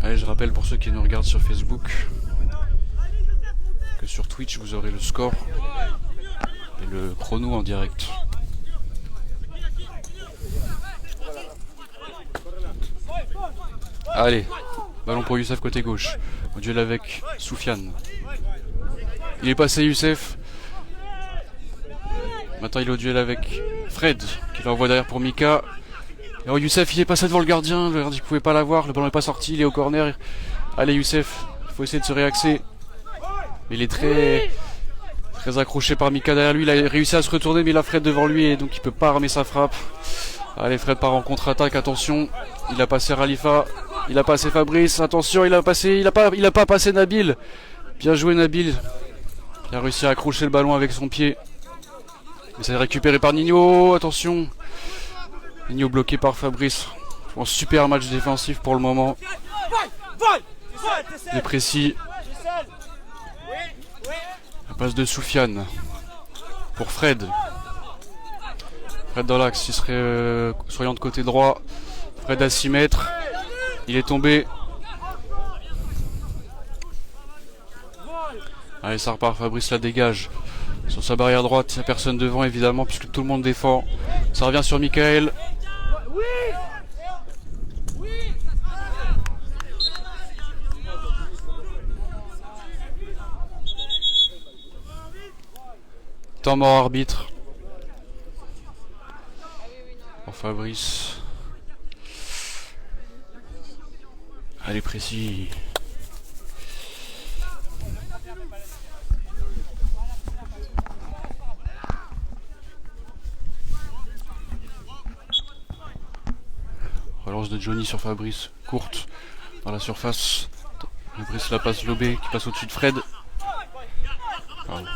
[SPEAKER 3] Allez, je rappelle pour ceux qui nous regardent sur Facebook que sur Twitch vous aurez le score et le chrono en direct. Allez, ballon pour Youssef côté gauche. Au duel avec Soufiane. Il est passé Youssef. Maintenant il est au duel avec Fred qui l'envoie derrière pour Mika. Alors Youssef il est passé devant le gardien ne pouvait pas l'avoir, le ballon n'est pas sorti, il est au corner. Allez Youssef, il faut essayer de se réaxer. Mais il est très accroché par Mika derrière lui, il a réussi à se retourner mais il a Fred devant lui et donc il peut pas armer sa frappe. Allez Fred part en contre-attaque, attention. Il a passé Khalifa, il a passé Fabrice, attention il a pas passé Nabil. Bien joué Nabil. Il a réussi à accrocher le ballon avec son pied. Mais ça est récupéré par Nino, attention. Nino bloqué par Fabrice. Un super match défensif pour le moment. Il est précis. La passe de Soufiane. Pour Fred. Fred dans l'axe, il serait s'oriente côté droit. Fred à 6 mètres. Il est tombé. Allez, ça repart. Fabrice la dégage. Sur sa barrière droite, il n'y a personne devant évidemment puisque tout le monde défend. Ça revient sur Michael. Temps mort arbitre. Pour Fabrice. Allez Précis. Relance de Johnny sur Fabrice, courte dans la surface. Fabrice la passe lobée qui passe au-dessus de Fred. Pardon.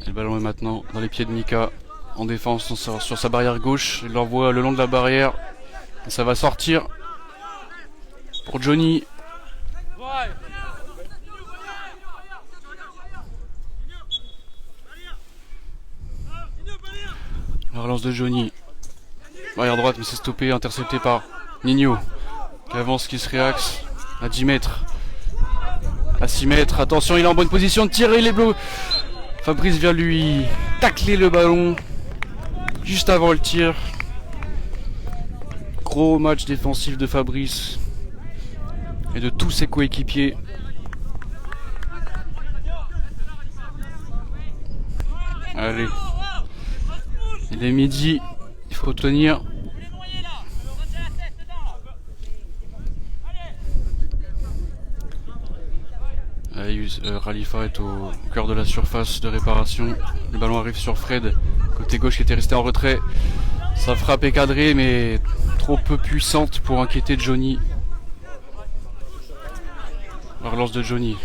[SPEAKER 3] Et le ballon est maintenant dans les pieds de Mika en défense sur sa barrière gauche. Il l'envoie le long de la barrière. Ça va sortir pour Johnny. La relance de Johnny. Arrière droite, mais c'est stoppé, intercepté par Nino. Qui avance, qui se réaxe à 10 mètres. À 6 mètres. Attention, il est en bonne position de tirer les bleus. Fabrice vient lui tacler le ballon juste avant le tir. Gros match défensif de Fabrice et de tous ses coéquipiers. Allez. Il est midi, il faut tenir. Khalifa est au cœur de la surface de réparation. Le ballon arrive sur Fred, côté gauche qui était resté en retrait. Sa frappe est cadrée mais trop peu puissante pour inquiéter Johnny. La relance de Johnny.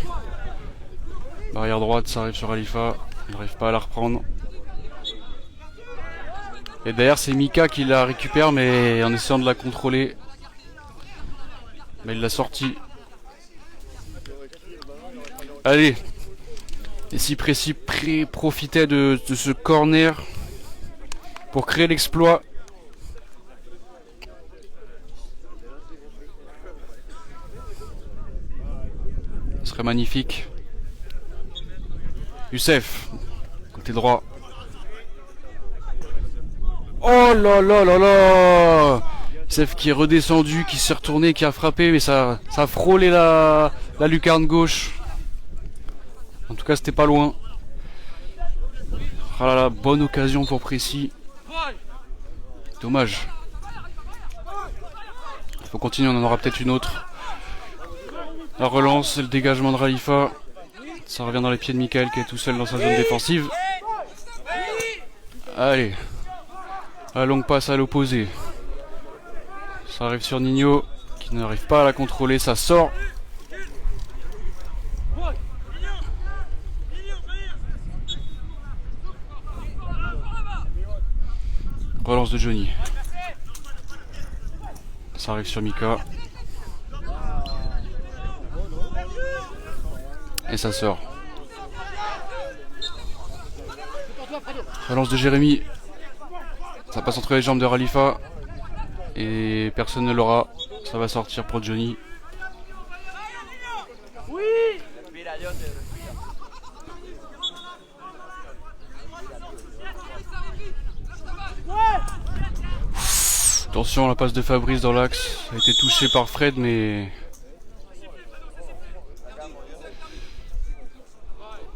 [SPEAKER 3] Barrière droite, ça arrive sur Khalifa. Il n'arrive pas à la reprendre. Et derrière c'est Mika qui la récupère mais en essayant de la contrôler. Mais il l'a sortie. Allez. Et si Précis profitait de ce corner pour créer l'exploit. Ce serait magnifique. Youssef, côté droit. Oh là là là là! Youssef qui est redescendu, qui s'est retourné, qui a frappé, mais ça a frôlé la lucarne gauche. En tout cas, c'était pas loin. Ah là là, bonne occasion pour Précis. Dommage. Il faut continuer, on en aura peut-être une autre. La relance et le dégagement de Khalifa. Ça revient dans les pieds de Michael qui est tout seul dans sa zone défensive. Allez. La longue passe à l'opposé. Ça arrive sur Nino qui n'arrive pas à la contrôler. Ça sort. Relance de Johnny. Ça arrive sur Mika. Et ça sort. Relance de Jérémy. Ça passe entre les jambes de Khalifa. Et personne ne l'aura. Ça va sortir pour Johnny. Attention, la passe de Fabrice dans l'axe. A été touché par Fred, mais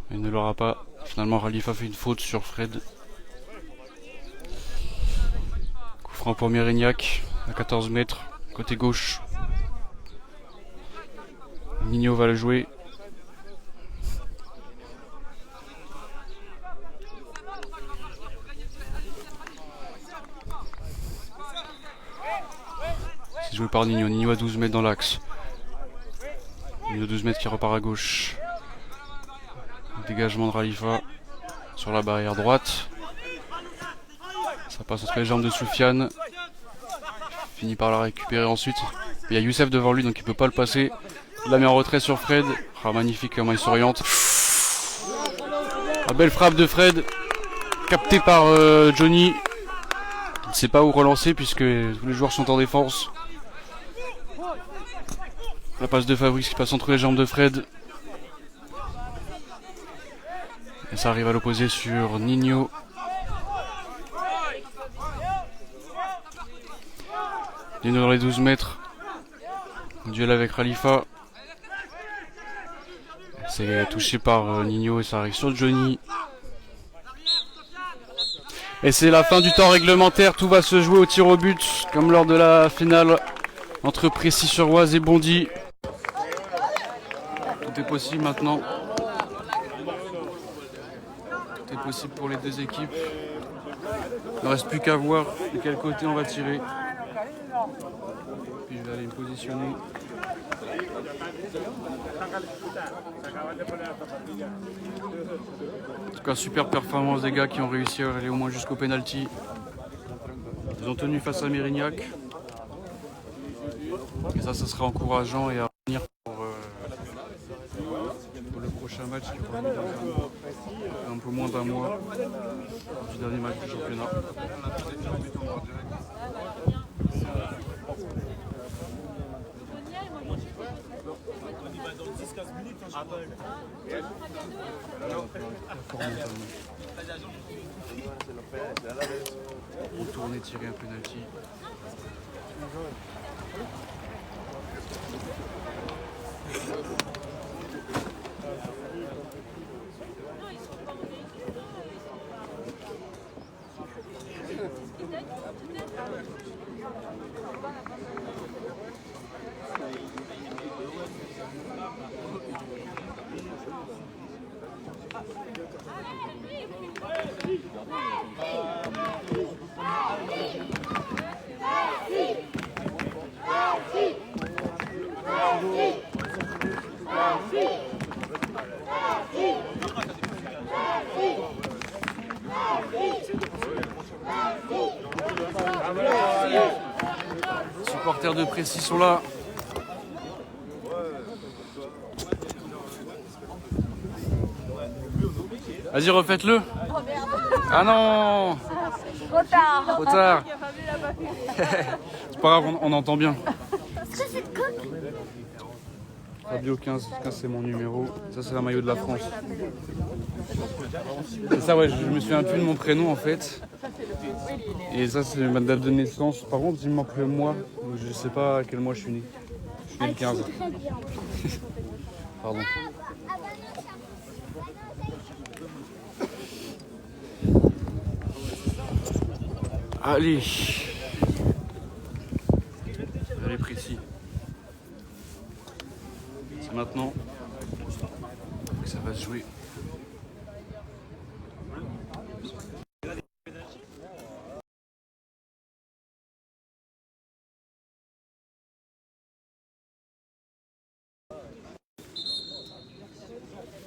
[SPEAKER 3] il ne l'aura pas. Finalement, Khalifa fait une faute sur Fred. Coup franc pour Mérignac à 14 mètres, côté gauche. Nino va le jouer. C'est joué par Nino. Nino à 12 mètres dans l'axe. Nino 12 mètres qui repart à gauche. Dégagement de Khalifa sur la barrière droite. Ça passe entre les jambes de Soufiane. Finit par la récupérer ensuite. Il y a Youssef devant lui donc il ne peut pas le passer. Il la met en retrait sur Fred. Ah, magnifique comment il s'oriente. Ah, belle frappe de Fred. Capté par Johnny. Il ne sait pas où relancer puisque tous les joueurs sont en défense. La passe de Fabrice qui passe entre les jambes de Fred. Et ça arrive à l'opposé sur Nino. Nino dans les 12 mètres. Duel avec Khalifa. C'est touché par Nino et ça arrive sur Johnny. Et c'est la fin du temps réglementaire. Tout va se jouer au tir au but. Comme lors de la finale entre Précis-sur-Oise et Bondy. Tout est possible maintenant. Tout est possible pour les deux équipes. Il ne reste plus qu'à voir de quel côté on va tirer. Puis je vais aller me positionner. En tout cas, super performance des gars qui ont réussi à aller au moins jusqu'au penalty. Ils ont tenu face à Mérignac. Et ça sera encourageant et à revenir pour le prochain match qui aura lieu dans un peu moins d'un mois du dernier match du championnat. Retourner, tirer un penalty. Les supporters de Précis sont là. Vas-y, refaites-le. Ah non!
[SPEAKER 9] Trop tard.
[SPEAKER 3] Trop tard. C'est pas grave, on entend bien. Fabio 15, c'est mon numéro. Ça, c'est un maillot de la France. Et ça, ouais, je me souviens plus de mon prénom en fait. Et ça, c'est ma date de naissance. Par contre, il me manque le mois. Je sais pas à quel mois je suis né. Je suis né le 15. Pardon. Allez. Allez, Précis. C'est maintenant que ça va se jouer.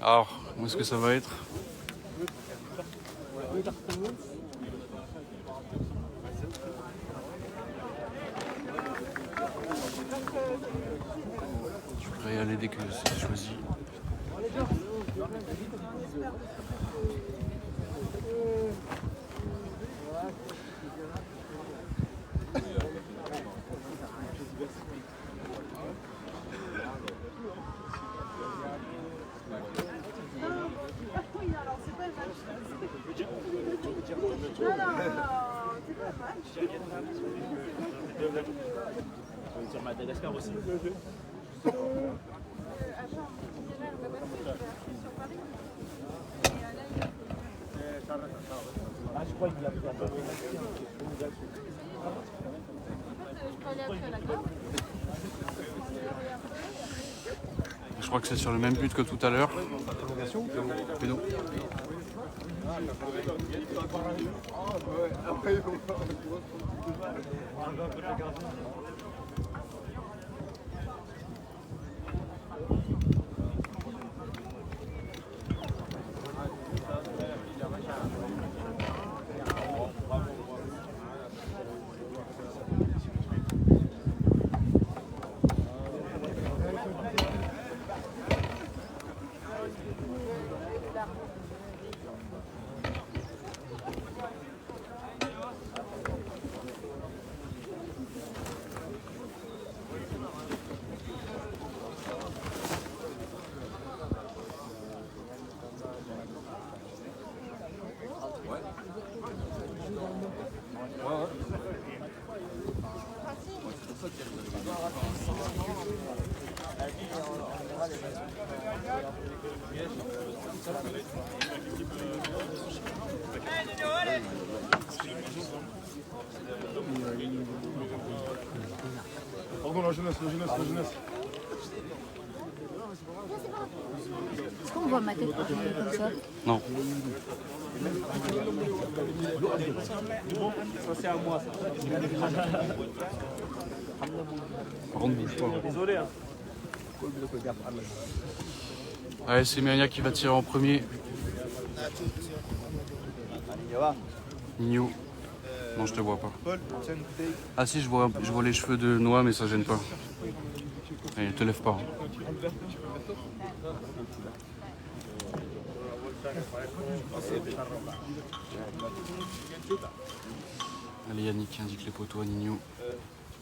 [SPEAKER 3] Alors, où est-ce que ça va être? Je pourrais y aller dès que c'est choisi.
[SPEAKER 7] Sur Madagascar aussi. Ah, je crois qu'il y a
[SPEAKER 3] Je crois que c'est sur le même but que tout à l'heure. Péno.
[SPEAKER 2] Pardon, la jeunesse.
[SPEAKER 10] Est-ce qu'on voit ma tête comme ça?
[SPEAKER 3] Non.
[SPEAKER 7] Ça c'est à moi ça.
[SPEAKER 3] Par contre, bouge pas.
[SPEAKER 7] Désolé. Hein.
[SPEAKER 3] Allez, c'est Myriam qui va tirer en premier. Nino. Non, je te vois pas.
[SPEAKER 8] Paul, tiens une bouteille.
[SPEAKER 3] Ah si, je vois les cheveux de Noah, mais ça gêne pas. Allez, te lève pas. Allez, Yannick indique les poteaux à Nino.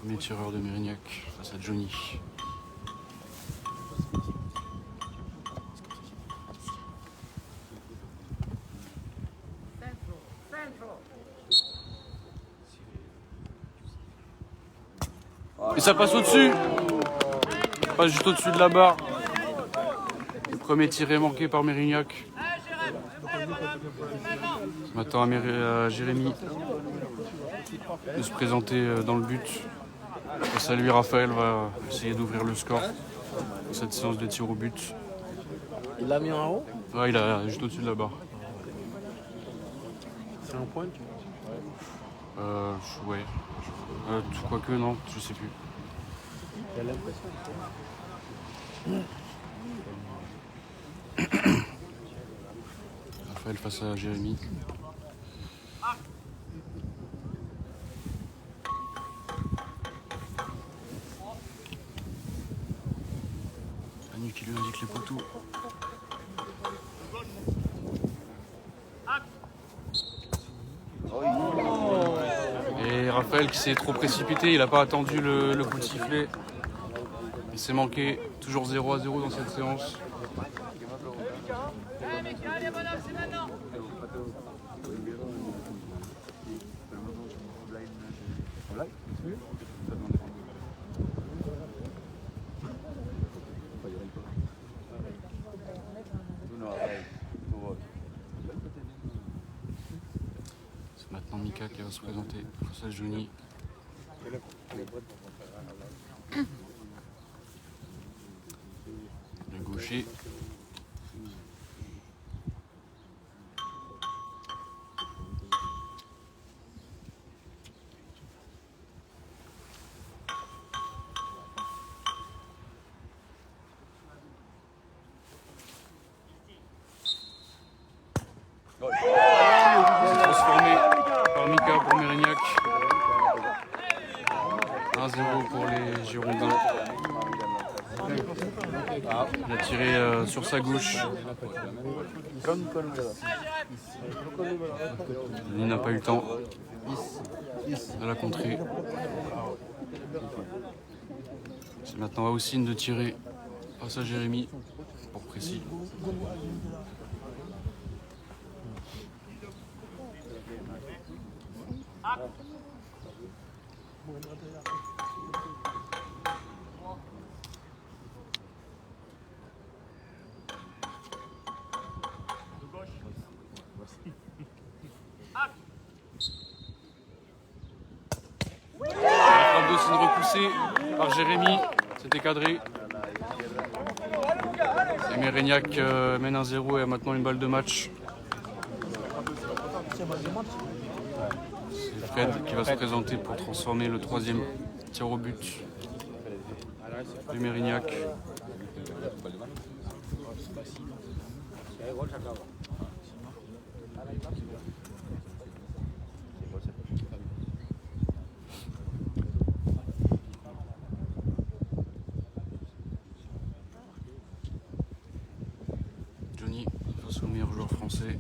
[SPEAKER 3] Premier tireur de Mérignac face à Johnny. Et ça passe au-dessus. Pas juste au-dessus de la barre. Le premier tiré manqué par Mérignac. Maintenant à Jérémy de se présenter dans le but. Face à lui, Raphaël va essayer d'ouvrir le score dans cette séance de tir au but.
[SPEAKER 2] Il l'a mis en haut?
[SPEAKER 3] Ouais, il est juste au-dessus de la barre.
[SPEAKER 2] C'est un point?
[SPEAKER 3] Ouais. Quoique, non, je sais plus.
[SPEAKER 2] J'ai l'impression.
[SPEAKER 3] Raphaël face à Jérémy. Manu qui lui indique les poteaux. Et Raphaël qui s'est trop précipité, il n'a pas attendu le coup de sifflet. Il s'est manqué, toujours 0-0 dans cette séance. C'est maintenant Mika qui va se présenter face à Johnny. Le gaucher. C'est transformé par Mika pour Mérignac. 1-0 pour les Girondins. Il a tiré sur sa gauche. Il n'a pas eu le temps de la contrer. C'est maintenant à Houssine de tirer face à Jérémy pour précis. La frappe d'Houssine repoussée par Jérémy, c'était cadré. Et Mérignac mène 1-0 et a maintenant une balle de match. C'est Fred qui va se présenter pour transformer le troisième tir au but du Mérignac. Johnny face au meilleur joueur français.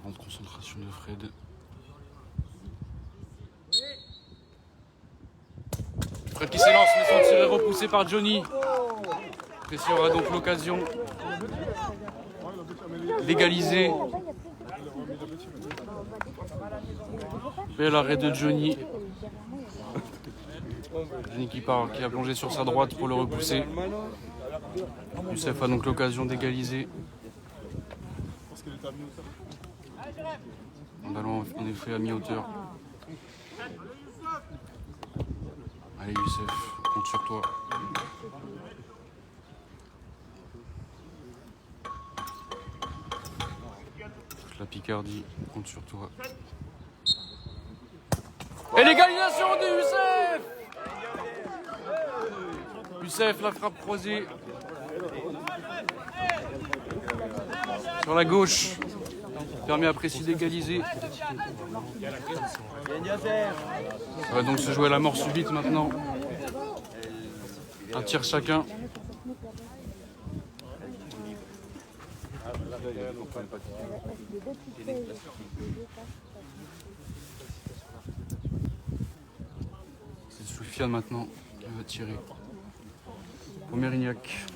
[SPEAKER 3] Grande concentration de Fred. Fred qui s'élance, mais son tir est repoussé par Johnny. Pression aura donc l'occasion d'égaliser. Bel arrêt de Johnny. Johnny qui a plongé sur sa droite pour le repousser. Youssef a donc l'occasion d'égaliser. Un ballon en effet à mi-hauteur. Allez Youssef. compte sur toi. La Picardie compte sur toi. Et l'égalisation de Youssef. Youssef, la frappe croisée. Sur la gauche. Permet à Précy d'égaliser. Ça va donc se jouer à la mort subite maintenant. Un tir chacun. C'est Soufiane maintenant qui va tirer. Pour Mérignac.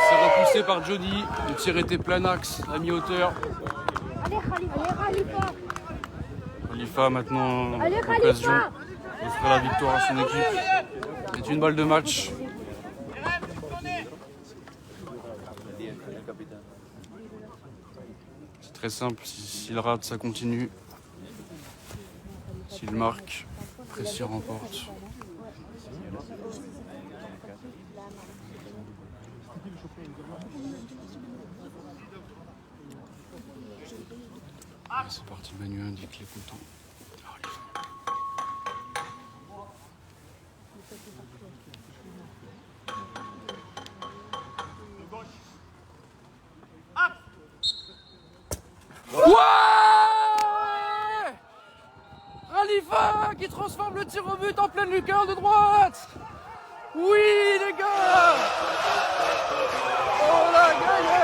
[SPEAKER 3] C'est repoussé par Johnny. Le tir était plein axe à mi-hauteur. Khalifa maintenant en occasion. Il fera la victoire à son équipe. C'est une balle de match. C'est très simple. S'il rate, ça continue. S'il marque, Précy remporte. Allez, c'est parti, Manu indique les couteaux. Ouais, Khalifa qui transforme le tir au but en pleine lucarne de droite. Oui les gars, on l'a gagné.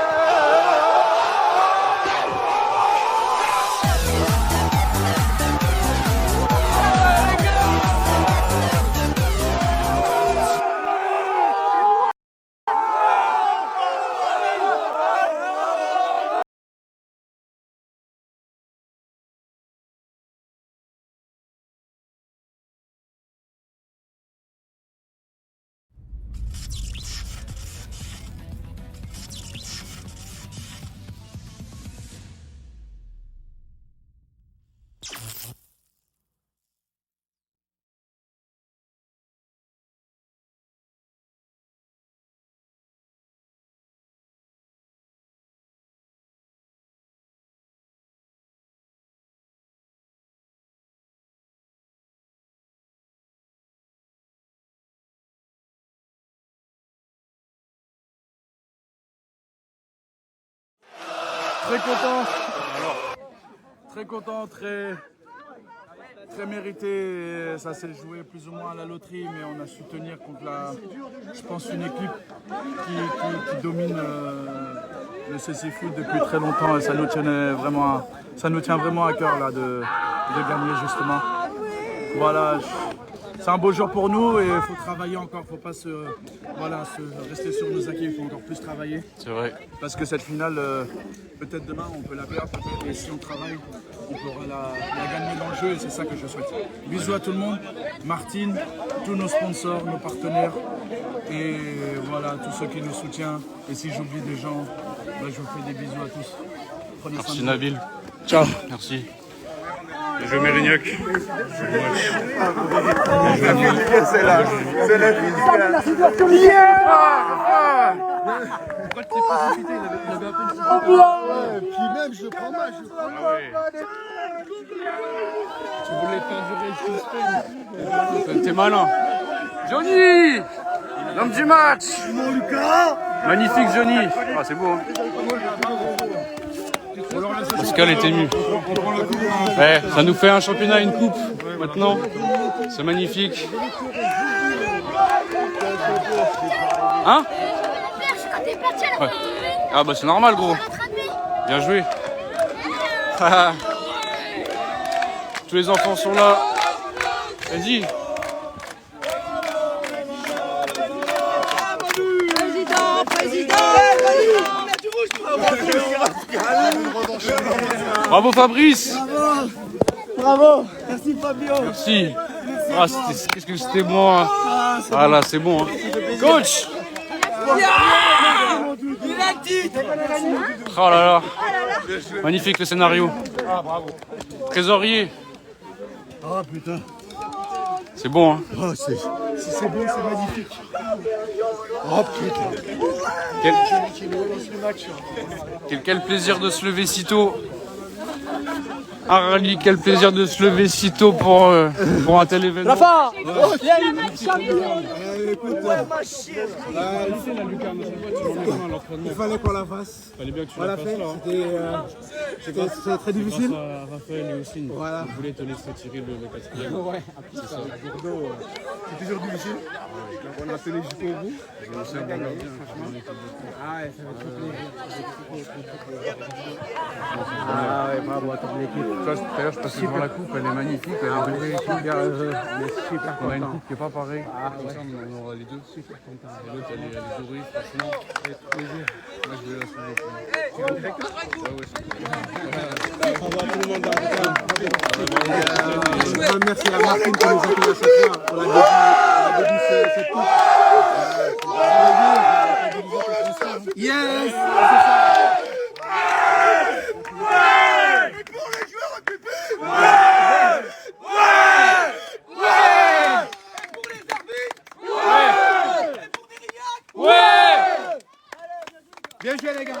[SPEAKER 2] Très content, très mérité. Ça s'est joué plus ou moins à la loterie, mais on a su tenir contre je pense, une équipe qui domine le CC Foot depuis très longtemps. Et ça nous tient vraiment à cœur là, de gagner justement. Voilà. C'est un beau jour pour nous et il faut travailler encore, il ne faut pas rester sur nos acquis, il faut encore plus travailler.
[SPEAKER 3] C'est vrai.
[SPEAKER 2] Parce que cette finale, peut-être demain on peut la perdre, peut-être, et si on travaille, on pourra la gagner dans le jeu et c'est ça que je souhaite. Bisous à tout le monde, Martine, tous nos sponsors, nos partenaires et voilà, tous ceux qui nous soutiennent. Et si j'oublie des gens, je vous fais des bisous à tous. Prenez soin de
[SPEAKER 3] Merci
[SPEAKER 2] vous.
[SPEAKER 3] Nabil.
[SPEAKER 2] Ciao.
[SPEAKER 3] Merci. Je joue Mérignac.
[SPEAKER 6] C'est la
[SPEAKER 7] Pourquoi tu t'es précipité? Il avait un peu une
[SPEAKER 6] Puis même, je le prends mal.
[SPEAKER 7] Tu voulais faire durer le suspense.
[SPEAKER 3] T'es malin. Johnny, l'homme du match. Magnifique Johnny. Ah, c'est beau. Hein. Pascal est ému. Ouais, ça nous fait un championnat et une coupe maintenant. C'est magnifique. Hein? Ouais. Ah bah c'est normal gros. Bien joué. Tous les enfants sont là. Vas-y. Bravo Fabrice.
[SPEAKER 6] Bravo. Merci Fabio.
[SPEAKER 3] Merci. Ah, qu'est-ce que c'était bon. Hein. Ah là, c'est bon. Hein. Coach. Oh là là. Magnifique le scénario. Trésorier.
[SPEAKER 6] Oh putain.
[SPEAKER 3] C'est bon. Hein.
[SPEAKER 6] Oh, si c'est bon, c'est magnifique. Oh putain.
[SPEAKER 3] Quel plaisir de se lever si tôt. Un rallye, quel plaisir de se lever si tôt pour un tel événement.
[SPEAKER 6] Rafa. Il fallait qu'on la fasse.
[SPEAKER 7] Fallait bien que tu
[SPEAKER 6] On l'a fait. C'était très difficile.
[SPEAKER 7] Raphaël et Ossine,
[SPEAKER 6] Voilà.
[SPEAKER 7] je voulais te laisser tirer le quatrième.
[SPEAKER 6] Ouais, c'est ça. Bordeaux, c'est toujours difficile. Donc on a tenu jusqu'au bout.
[SPEAKER 7] J'ai lancé un bon gardien.
[SPEAKER 6] Ah ouais, ça va être plaisir. Ah ouais, bravo à toute l'équipe.
[SPEAKER 3] Tout à l'heure, je passais devant la coupe, elle est magnifique, elle est dorée et tout.
[SPEAKER 6] Super heureux, on est super
[SPEAKER 3] On a une
[SPEAKER 6] content.
[SPEAKER 3] coupe qui n'est pas pareille.
[SPEAKER 7] Comme ça, on aura les deux. Super content. Et l'autre, elle est dorée, franchement. Plaisir. Moi, je voulais la soulever.
[SPEAKER 6] Merci à Martine qui nous a fait la chaque fois pour la début cette coupe. Yes! Bien joué les gars!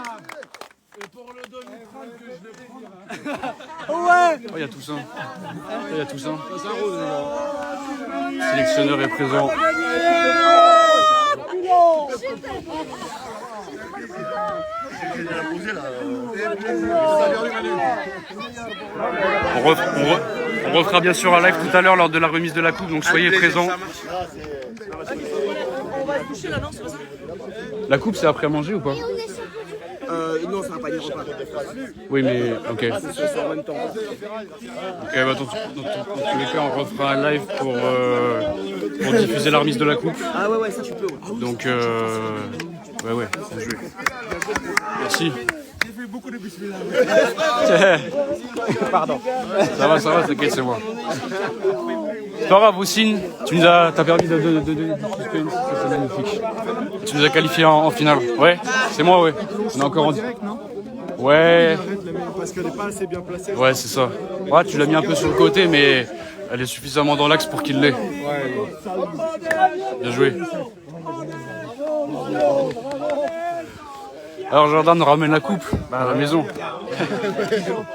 [SPEAKER 2] Et pour le demi-crâne que je vais prendre.
[SPEAKER 6] Ouais!
[SPEAKER 3] Oh, il y a tout ça. Il y a tout ça. Le sélectionneur est présent. On refera bien sûr un live tout à l'heure lors de la remise de la coupe, donc soyez présents. La coupe, c'est après manger ou pas?
[SPEAKER 6] Non, ça va pas dire repas.
[SPEAKER 3] Oui, mais ok.
[SPEAKER 6] C'est en même temps.
[SPEAKER 3] Ok, bah, dans tous les cas, on refera un live pour diffuser la remise de la coupe.
[SPEAKER 6] Ah ouais, ça tu peux.
[SPEAKER 3] Donc, ouais, bien joué. Merci.
[SPEAKER 6] J'ai fait beaucoup de bismillah.
[SPEAKER 3] Pardon. Ça va, t'inquiète, c'est moi. C'est pas grave, Oussine, t'as permis de suspense, c'est magnifique. Tu nous as qualifiés en finale. Ouais, c'est moi, ouais. On est encore en direct, non? Ouais.
[SPEAKER 6] Parce qu'elle n'est pas assez bien placée.
[SPEAKER 3] Ouais, c'est ça. Ouais, tu l'as mis un peu sur le côté, mais elle est suffisamment dans l'axe pour qu'il l'ait. Bien joué. Alors Jordan ramène la coupe à la maison.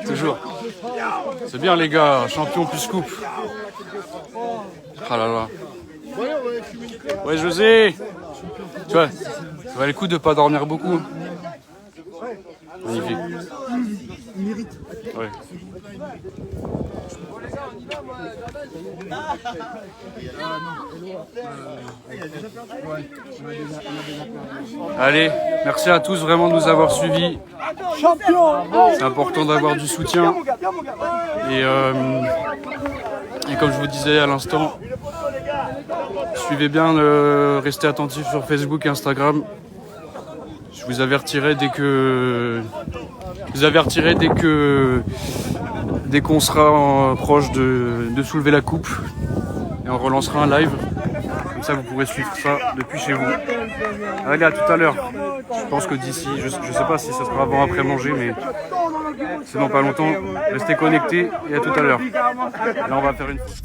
[SPEAKER 3] Toujours. C'est bien les gars, champion plus coupe. Ah là là. Ouais José. Tu vois, ça valait le coup de pas dormir beaucoup. Magnifique. Ouais. Allez, merci à tous vraiment de nous avoir suivis. C'est important d'avoir du soutien. Et comme je vous disais à l'instant, suivez bien, restez attentifs sur Facebook et Instagram. Je vous avertirai dès qu'on sera proche de soulever la coupe. Et on relancera un live. Comme ça, vous pourrez suivre ça depuis chez vous. Allez, à tout à l'heure. Je pense que d'ici, je ne sais pas si ça sera avant après manger, mais sinon pas longtemps. Restez connectés et à tout à l'heure. Là, on va faire une pause.